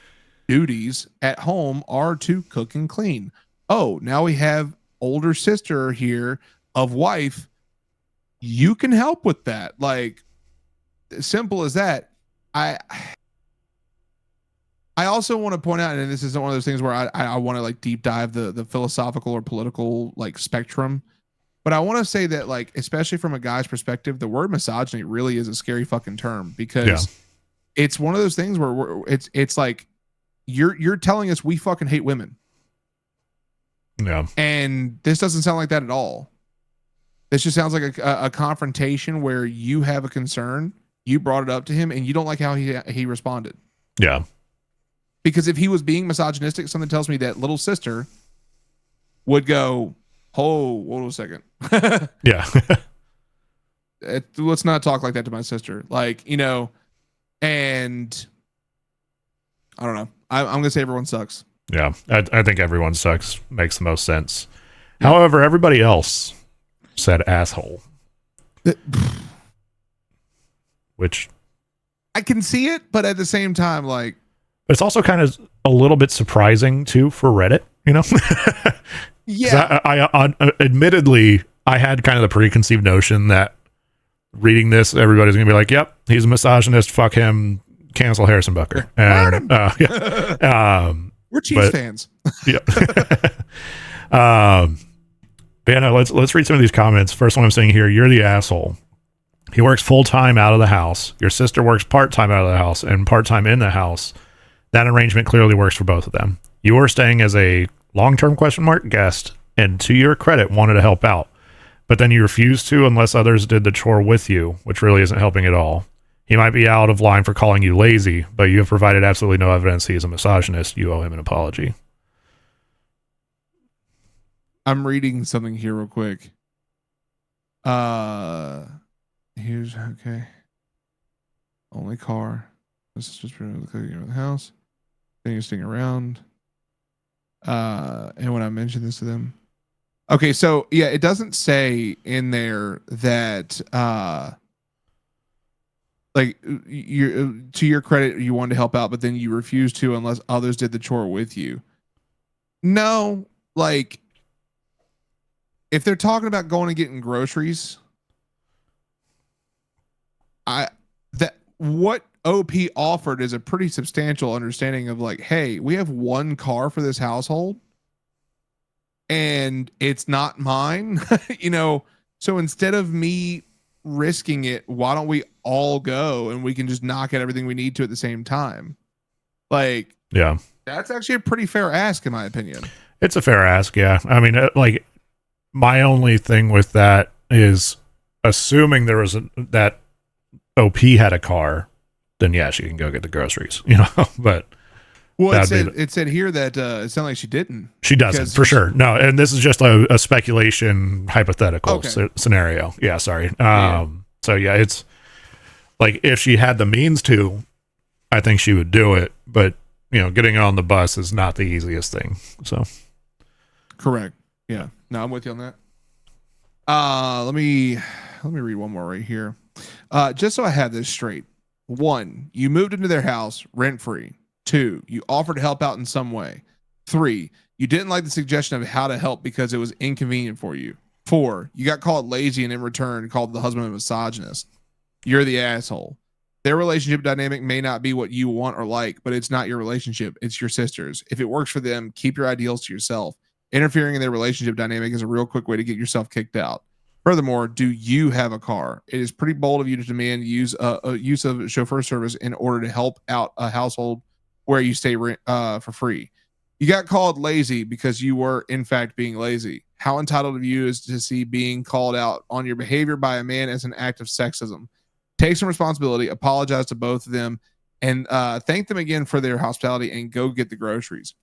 duties at home are to cook and clean. Oh, now we have older sister here of wife. You can help with that. Like, simple as that. I also want to point out, and this isn't one of those things where I want to like deep dive the philosophical or political like spectrum, but I want to say that, like, especially from a guy's perspective, the word misogyny really is a scary fucking term, because it's one of those things where it's like you're telling us we fucking hate women. Yeah. And this doesn't sound like that at all. This just sounds like a confrontation where you have a concern, you brought it up to him, and you don't like how he responded. Yeah. Because if he was being misogynistic, something tells me that little sister would go, "Oh, hold on a second." Yeah. Let's not talk like that to my sister. Like, and I don't know. I'm going to say everyone sucks. Yeah. I think everyone sucks makes the most sense. Yeah. However, everybody else said asshole. Which I can see it, but at the same time, like, it's also kind of a little bit surprising too for Reddit, Yeah. I admittedly, I had kind of the preconceived notion that reading this, everybody's gonna be like, "Yep, he's a misogynist. Fuck him. Cancel Harrison Bucker." And we're Chiefs fans. Yeah. But yeah, no, let's read some of these comments. First one I'm saying here: you're the asshole. He works full time out of the house. Your sister works part time out of the house and part time in the house. That arrangement clearly works for both of them. You are staying as a long-term guest, and to your credit, wanted to help out. But then you refused to unless others did the chore with you, which really isn't helping at all. He might be out of line for calling you lazy, but you have provided absolutely no evidence he is a misogynist. You owe him an apology. I'm reading something here real quick. Here's okay. Only car. This is just the cooking around the house. Then you sting around. And when I mentioned this to them. Okay, so yeah, it doesn't say in there that like you, to your credit, you wanted to help out, but then you refused to unless others did the chore with you. No, like if they're talking about going and getting groceries, what OP offered is a pretty substantial understanding of like, hey, we have one car for this household and it's not mine, so instead of me risking it, why don't we all go and we can just knock out everything we need to at the same time? Like, yeah, That's actually a pretty fair ask, in my opinion. It's a fair ask, yeah. I mean, like, my only thing with that is assuming there was that OP had a car, then yeah, she can go get the groceries, you know. But well, it said here that it sounded like she didn't. She doesn't, for sure. No, and this is just a speculation, hypothetical scenario. Yeah, sorry. So yeah, it's like if she had the means to, I think she would do it. But you know, getting on the bus is not the easiest thing. So correct. Yeah. No, I'm with you on that. Let me read one more right here. Just so I have this straight. 1, you moved into their house rent-free. 2, you offered to help out in some way. 3, you didn't like the suggestion of how to help because it was inconvenient for you. 4, you got called lazy and in return called the husband a misogynist. You're the asshole. Their relationship dynamic may not be what you want or like, but it's not your relationship. It's your sister's. If it works for them, keep your ideals to yourself. Interfering in their relationship dynamic is a real quick way to get yourself kicked out. Furthermore, do you have a car? It is pretty bold of you to demand use of chauffeur service in order to help out a household where you stay for free. You got called lazy because you were, in fact, being lazy. How entitled of you is to see being called out on your behavior by a man as an act of sexism? Take some responsibility, apologize to both of them, and thank them again for their hospitality and go get the groceries.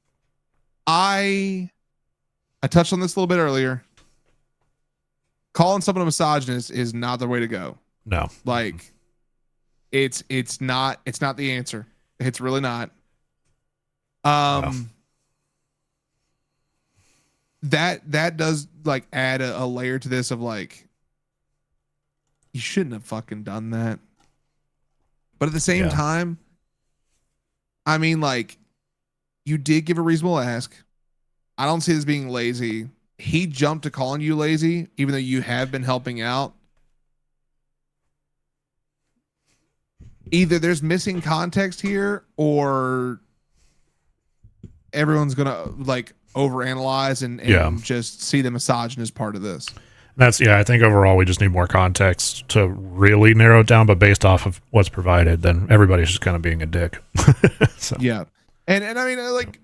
I touched on this a little bit earlier. Calling someone a misogynist is not the way to go. No. Like it's not the answer. It's really not. That does like add a layer to this of like, you shouldn't have fucking done that. But at the same time, I mean, like, you did give a reasonable ask. I don't see this being lazy. He jumped to calling you lazy, even though you have been helping out. Either there's missing context here, or everyone's gonna like overanalyze and just see the misogynist part of this. I think overall we just need more context to really narrow it down, but based off of what's provided, then everybody's just kind of being a dick. So. Yeah. And I mean, like,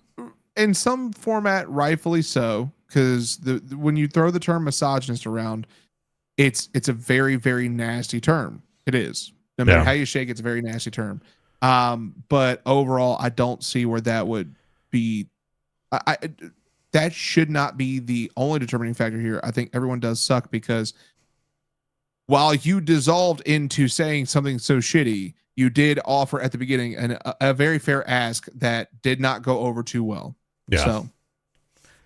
in some format, rightfully so, because when you throw the term misogynist around, it's a very, very nasty term. It is. No matter how you shake, it's a very nasty term. But overall, I don't see where that would be. That should not be the only determining factor here. I think everyone does suck, because while you dissolved into saying something so shitty, you did offer at the beginning a very fair ask that did not go over too well. Yeah. So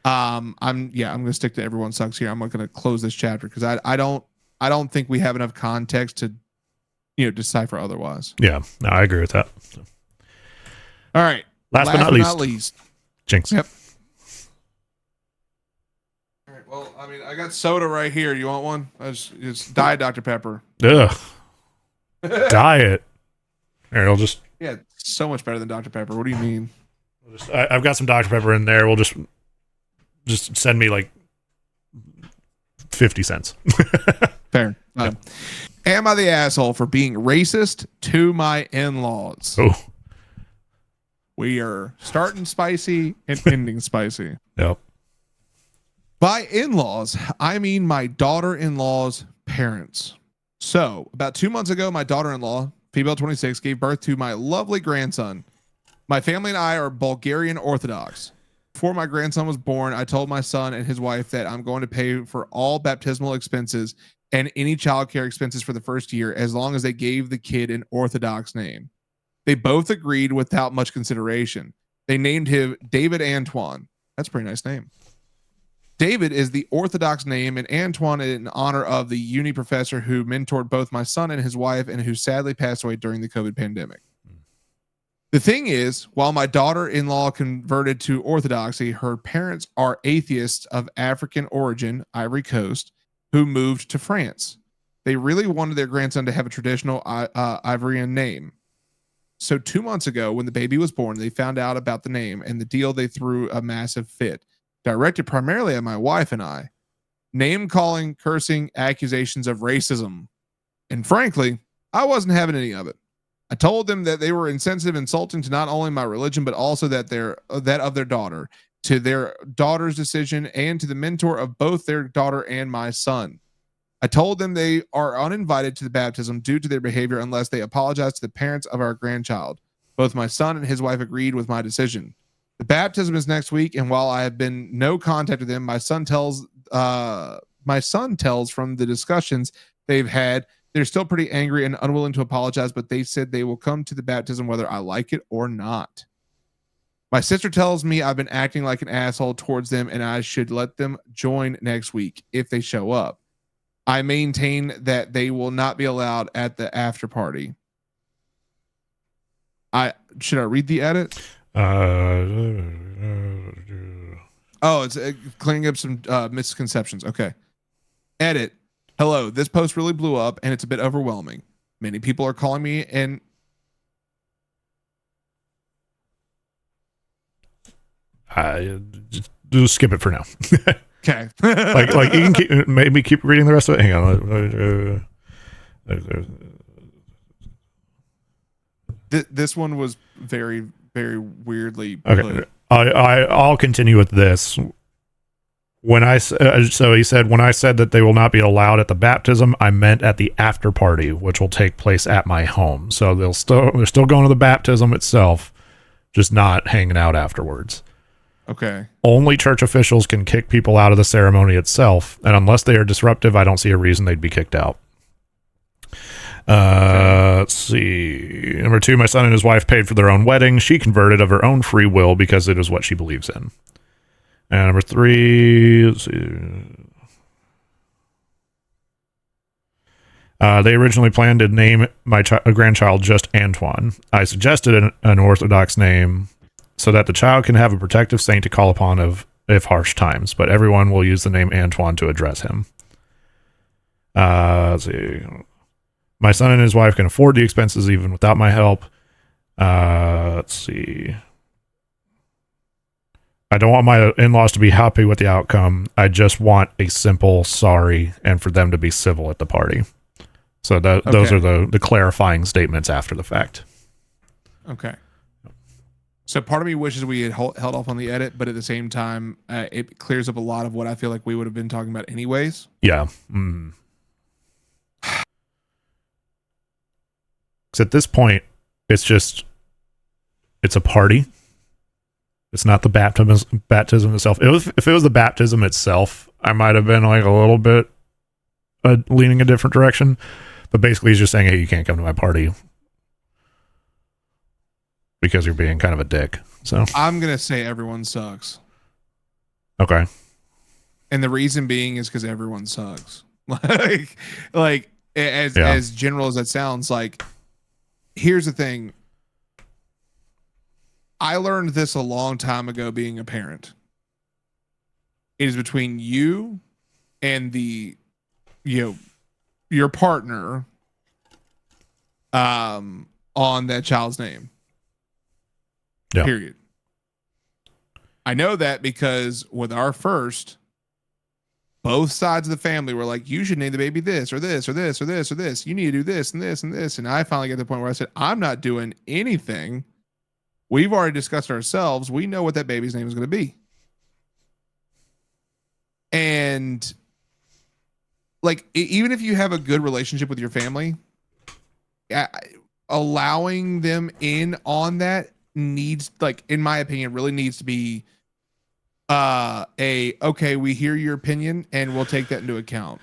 I'm going to stick to everyone sucks here. I'm not going to close this chapter because I don't think we have enough context to, decipher otherwise. Yeah. No, I agree with that. So. All right. Last but not least. Jinx. Yep. All right. Well, I mean, I got soda right here. You want one? It's Diet Dr. Pepper. Ugh. Diet. All right, I'll just. Yeah, so much better than Dr. Pepper. What do you mean? I've got some Dr. Pepper in there. We'll just send me like 50 cents. Fair. Am I the asshole for being racist to my in-laws? Oh. We are starting spicy and ending spicy. Yep. By in-laws, I mean my daughter-in-law's parents. So, about 2 months ago, my daughter-in-law, female 26, gave birth to my lovely grandson. My family and I are Bulgarian Orthodox. Before my grandson was born, I told my son and his wife that I'm going to pay for all baptismal expenses and any childcare expenses for the first year, as long as they gave the kid an Orthodox name. They both agreed without much consideration. They named him David Antoine. That's a pretty nice name. David is the Orthodox name, and Antoine in honor of the uni professor who mentored both my son and his wife, and who sadly passed away during the COVID pandemic. The thing is, while my daughter-in-law converted to Orthodoxy, her parents are atheists of African origin, Ivory Coast, who moved to France. They really wanted their grandson to have a traditional Ivorian name. So 2 months ago, when the baby was born, they found out about the name, and the deal, they threw a massive fit, directed primarily at my wife and I. Name calling, cursing, accusations of racism. And frankly, I wasn't having any of it. I told them that they were insensitive, insulting to not only my religion, but also that of their daughter, to their daughter's decision, and to the mentor of both their daughter and my son. I told them they are uninvited to the baptism due to their behavior unless they apologize to the parents of our grandchild. Both my son and his wife agreed with my decision. The baptism is next week, and while I have been no contact with them, my son tells from the discussions they've had, they're still pretty angry and unwilling to apologize, but they said they will come to the baptism whether I like it or not. My sister tells me I've been acting like an asshole towards them and I should let them join next week if they show up. I maintain that they will not be allowed at the after party. Should I read the edit? It's clearing up some misconceptions. Okay. Edit. Hello, this post really blew up and it's a bit overwhelming. Many people are calling me and just skip it for now. okay. like you can maybe keep reading the rest of it. Hang on. This one was very, very weirdly okay. I'll continue with this. So he said, when I said that they will not be allowed at the baptism, I meant at the after party, which will take place at my home. So they're still going to the baptism itself, just not hanging out afterwards. Okay. Only church officials can kick people out of the ceremony itself, and unless they are disruptive, I don't see a reason they'd be kicked out. Let's see. Number 2, my son and his wife paid for their own wedding. She converted of her own free will because it is what she believes in. And number 3, let's see. They originally planned to name my grandchild just Antoine. I suggested an Orthodox name so that the child can have a protective saint to call upon if harsh times, but everyone will use the name Antoine to address him. Let's see. My son and his wife can afford the expenses even without my help. Let's see. I don't want my in-laws to be happy with the outcome. I just want a simple sorry and for them to be civil at the party. So those are the clarifying statements after the fact. Okay. So part of me wishes we had held off on the edit, but at the same time, it clears up a lot of what I feel like we would have been talking about anyways. Yeah. Mm. Because at this point, it's a party. It's not the baptism itself. If it was the baptism itself, I might have been like a little bit leaning a different direction. But basically, he's just saying, hey, you can't come to my party because you're being kind of a dick. So I'm going to say everyone sucks. Okay. And the reason being is because everyone sucks. like as general as that sounds, like, here's the thing. I learned this a long time ago being a parent. It is between you and your partner on that child's name. Yeah. Period. I know that because with our first, both sides of the family were like, you should name the baby this or this or this or this or this. You need to do this and this and this. And I finally got to the point where I said, I'm not doing anything. We've already discussed ourselves. We know what that baby's name is going to be. And like, even if you have a good relationship with your family, allowing them in on that needs, like, in my opinion, really needs to be okay, we hear your opinion and we'll take that into account,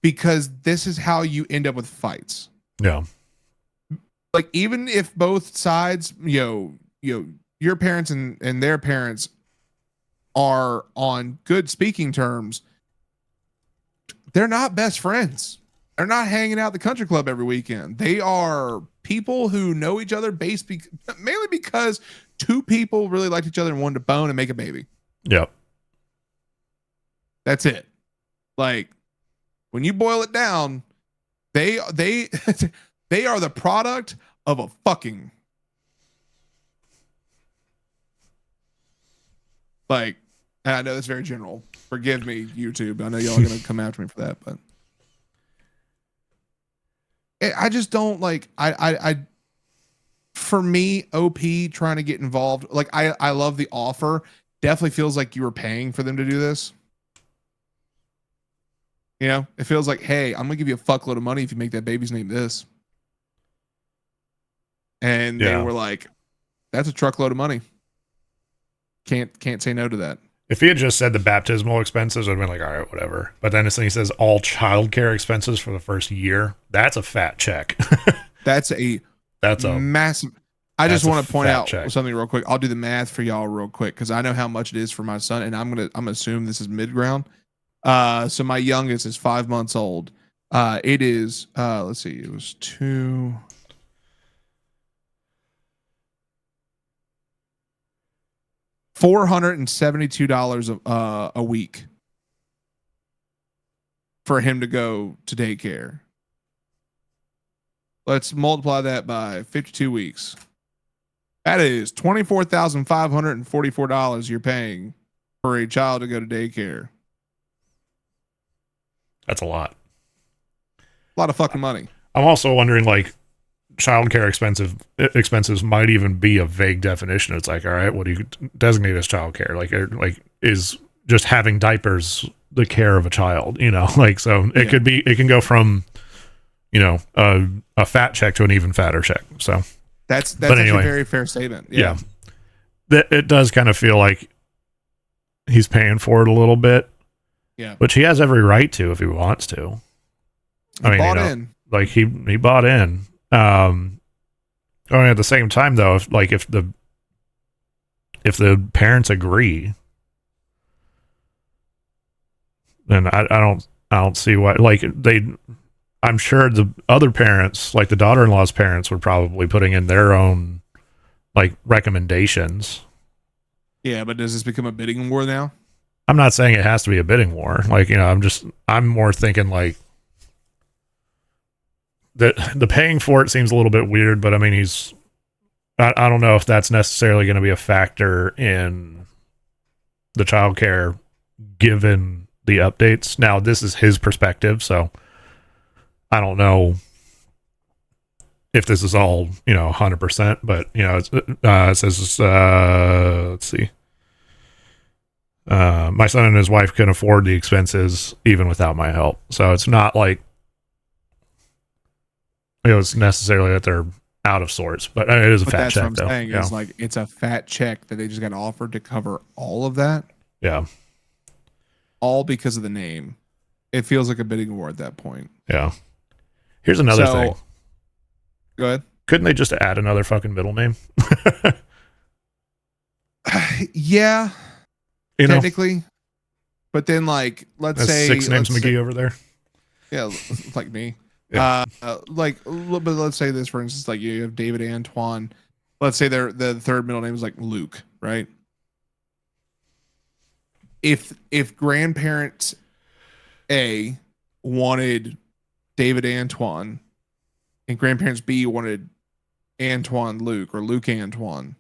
because this is how you end up with fights. Yeah. Like, even if both sides, your parents and their parents are on good speaking terms, they're not best friends. They're not hanging out at the country club every weekend. They are people who know each other mainly because two people really liked each other and wanted to bone and make a baby. Yep. That's it. Like, when you boil it down, they they are the product of a fucking, like, and I know that's very general. Forgive me, YouTube. I know y'all are going to come after me for that, but I just don't like, I for me, OP trying to get involved, like I love the offer. Definitely feels like you were paying for them to do this. You know, it feels like, hey, I'm gonna give you a fuckload of money if you make that baby's name this. And they were like, that's a truckload of money. Can't say no to that. If he had just said the baptismal expenses, I'd been like, all right, whatever. But then he says all childcare expenses for the first year. That's a fat check. That's a massive. I just want to point out something real quick. I'll do the math for y'all real quick because I know how much it is for my son, and I'm gonna assume this is mid ground. So my youngest is 5 months old. It is let's see, it was $472 a week for him to go to daycare. Let's multiply that by 52 weeks. That is $24,544 you're paying for a child to go to daycare. That's a lot. A lot of fucking money. I'm also wondering, like, childcare expenses might even be a vague definition. It's like, all right, what do you designate as childcare? Like is just having diapers the care of a child? You know, like, so it could be. It can go from, you know, a fat check to an even fatter check. So that's anyway, a very fair statement. Yeah. It does kind of feel like he's paying for it a little bit. Yeah, which he has every right to if he wants to. He bought in. Like he bought in. At the same time though, if the parents agree, then I don't see why. Like I'm sure the other parents, like the daughter-in-law's parents, were probably putting in their own like recommendations. Yeah, but does this become a bidding war now? I'm not saying it has to be a bidding war. Like, you know, I'm more thinking like that the paying for it seems a little bit weird, but I mean, I don't know if that's necessarily going to be a factor in the childcare given the updates. Now, this is his perspective, so I don't know if this is all, you know, 100%, but, you know, it says, let's see. My son and his wife can afford the expenses even without my help. So it's not like, you know, it's necessarily that they're out of sorts, but it is a fat check. That's what I'm saying. Is like, it's a fat check that they just got offered to cover all of that. Yeah. All because of the name. It feels like a bidding war at that point. Yeah. Here's another thing. Go ahead. Couldn't they just add another fucking middle name? Yeah. You technically. Know? But then, like, let's say 6 names McGee over there. Yeah, like me. Yeah. But let's say this, for instance, like you have David Antoine. Let's say the third middle name is like Luke, right? If grandparents A wanted David Antoine and grandparents B wanted Antoine Luke or Luke Antoine,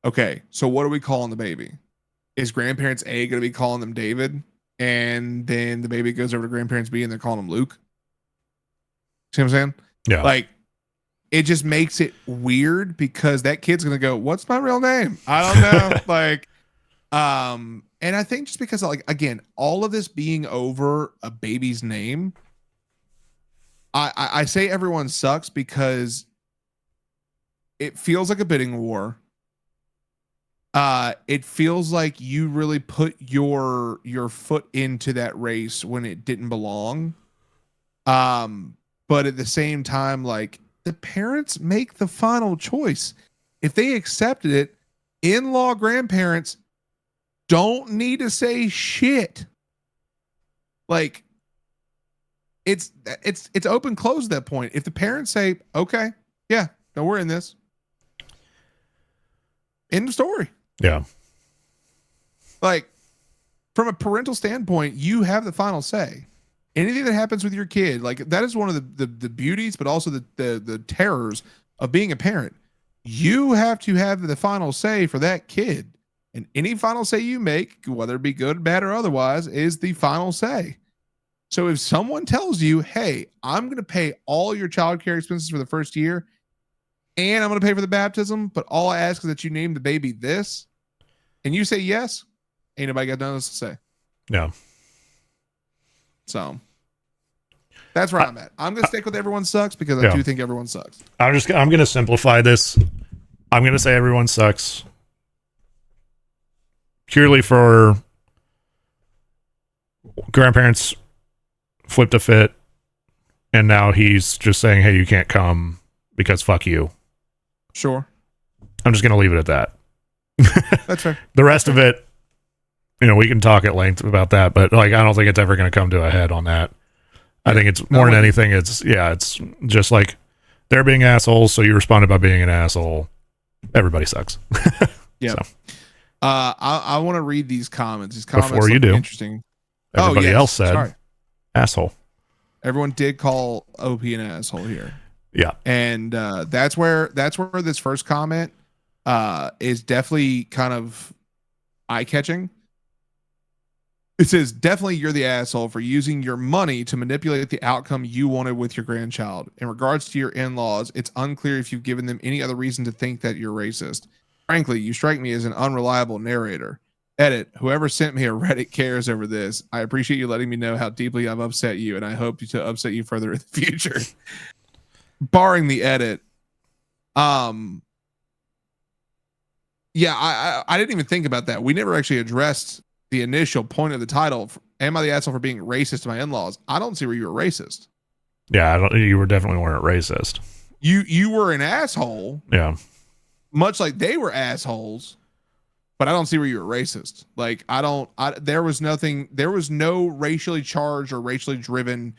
okay, so what are we calling the baby? Is grandparents A going to be calling them David, and then the baby goes over to grandparents B and they're calling him Luke? See what I'm saying? Yeah. Like, it just makes it weird because that kid's going to go, what's my real name? I don't know. Like, and I think just because, like, again, all of this being over a baby's name, I say everyone sucks because it feels like a bidding war. It feels like you really put your foot into that race when it didn't belong. But at the same time, like, the parents make the final choice. If they accepted it, in-law grandparents don't need to say shit. Like, it's open close at that point. If the parents say, okay, yeah, no, we're in this. End of story. Yeah. Like, from a parental standpoint, you have the final say. Anything that happens with your kid, like, that is one of the beauties, but also the terrors of being a parent. You have to have the final say for that kid. And any final say you make, whether it be good, bad, or otherwise, is the final say. So if someone tells you, hey, I'm going to pay all your childcare expenses for the first year, and I'm going to pay for the baptism, but all I ask is that you name the baby this, and you say yes, ain't nobody got nothing else to say. Yeah. So that's where I'm at. I'm going to stick with everyone sucks because I do think everyone sucks. I'm going to simplify this. I'm going to say everyone sucks purely for grandparents flipped a fit, and now he's just saying, hey, you can't come because fuck you. Sure. I'm just going to leave it at that. That's fair. The rest of it, we can talk at length about that, but like, I don't think it's ever going to come to a head on that. I think it's more than anything. It's just like they're being assholes. So you responded by being an asshole. Everybody sucks. Yeah. So. I want to read these comments. These comments before you do. Interesting. Everybody else said asshole. Everyone did call OP an asshole here. Yeah. And that's where this first comment is definitely kind of eye-catching. It says, definitely you're the asshole for using your money to manipulate the outcome you wanted with your grandchild. In regards to your in-laws, it's unclear if you've given them any other reason to think that you're racist. Frankly, you strike me as an unreliable narrator. Edit, whoever sent me a Reddit cares over this. I appreciate you letting me know how deeply I've upset you, and I hope to upset you further in the future. Barring the edit. Yeah, I didn't even think about that. We never actually addressed the initial point of the title. Am I the asshole for being racist to my in-laws? I don't see where you were racist. Yeah, you were definitely weren't racist. You were an asshole. Yeah. Much like they were assholes, but I don't see where you were racist. Like there was no racially charged or racially driven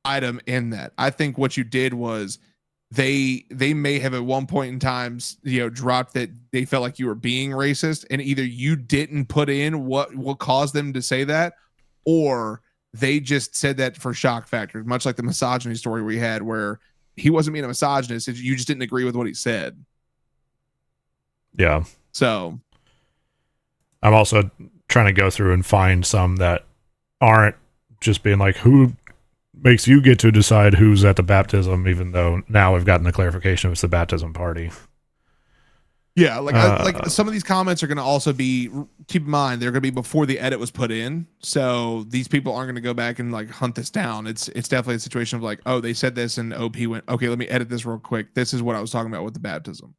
item in that. I think what you did was they may have at one point in time, dropped that they felt like you were being racist, and either you didn't put in what caused them to say that, or they just said that for shock factor, much like the misogyny story we had where he wasn't being a misogynist, you just didn't agree with what he said. Yeah. So I'm also trying to go through and find some that aren't just being like, who makes you get to decide who's at the baptism, even though now we've gotten the clarification it's the baptism party. Yeah, like some of these comments are going to also be, keep in mind, they're going to be before the edit was put in. So these people aren't going to go back and like hunt this down. It's definitely a situation of like, oh, they said this and OP went, okay, let me edit this real quick. This is what I was talking about with the baptism.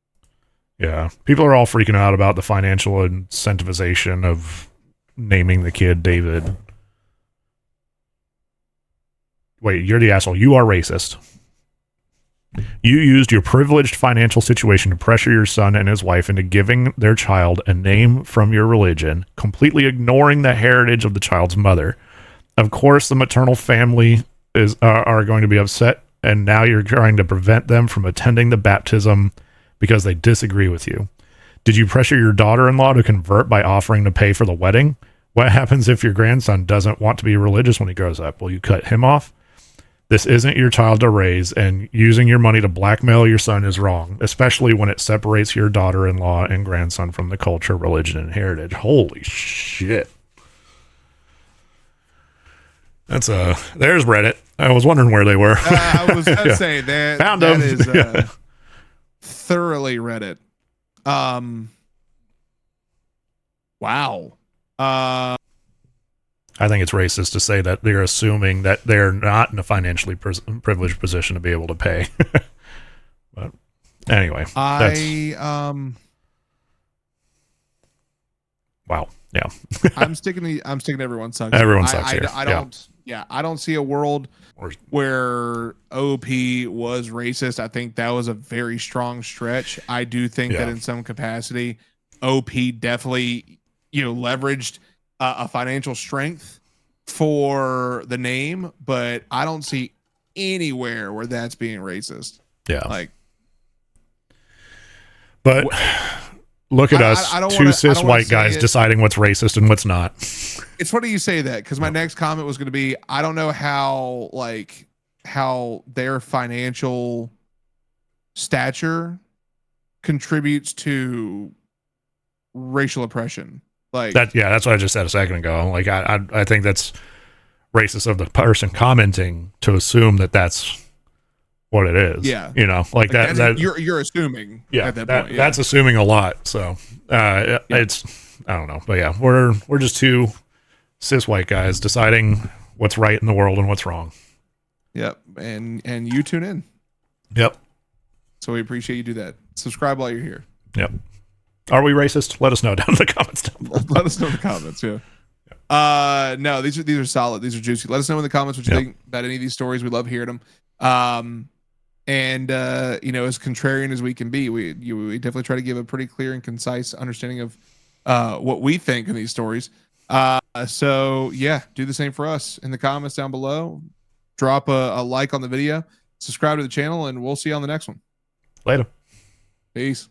Yeah. People are all freaking out about the financial incentivization of naming the kid David. Wait, you're the asshole. You are racist. You used your privileged financial situation to pressure your son and his wife into giving their child a name from your religion, completely ignoring the heritage of the child's mother. Of course, the maternal family are going to be upset, and now you're trying to prevent them from attending the baptism because they disagree with you. Did you pressure your daughter-in-law to convert by offering to pay for the wedding? What happens if your grandson doesn't want to be religious when he grows up? Will you cut him off? This isn't your child to raise, and using your money to blackmail your son is wrong, especially when it separates your daughter-in-law and grandson from the culture, religion, and heritage. Holy shit. There's Reddit. I was wondering where they were. I was going to say that. Found that them. Is thoroughly Reddit. Wow. I think it's racist to say that they're assuming that they're not in a financially privileged position to be able to pay. But anyway, wow. Yeah. I'm sticking to everyone sucks. Everyone sucks here. I don't see a world where OP was racist. I think that was a very strong stretch. I do think that in some capacity, OP definitely, leveraged a financial strength for the name, but I don't see anywhere where that's being racist. Yeah. But look at us, two cis white guys deciding what's racist and what's not. It's funny you say that, because my next comment was going to be, I don't know how their financial stature contributes to racial oppression. Like that, that's what I just said a second ago. Like I think that's racist of the person commenting to assume that that's what it is. Yeah. You know, like that you're assuming yeah, at that point. Yeah. That's assuming a lot. So it's, I don't know, but yeah, we're just two cis white guys deciding what's right in the world and what's wrong. Yep. And you tune in. Yep. So we appreciate you do that. Subscribe while you're here. Yep. Are we racist? Let us know down in the comments. Let us know in the comments. Yeah. No, these are solid. These are juicy. Let us know in the comments what you think about any of these stories. We love hearing them. And you know, as contrarian as we can be, we definitely try to give a pretty clear and concise understanding of what we think in these stories. So yeah, do the same for us in the comments down below. Drop a like on the video, subscribe to the channel, and we'll see you on the next one. Later. Peace.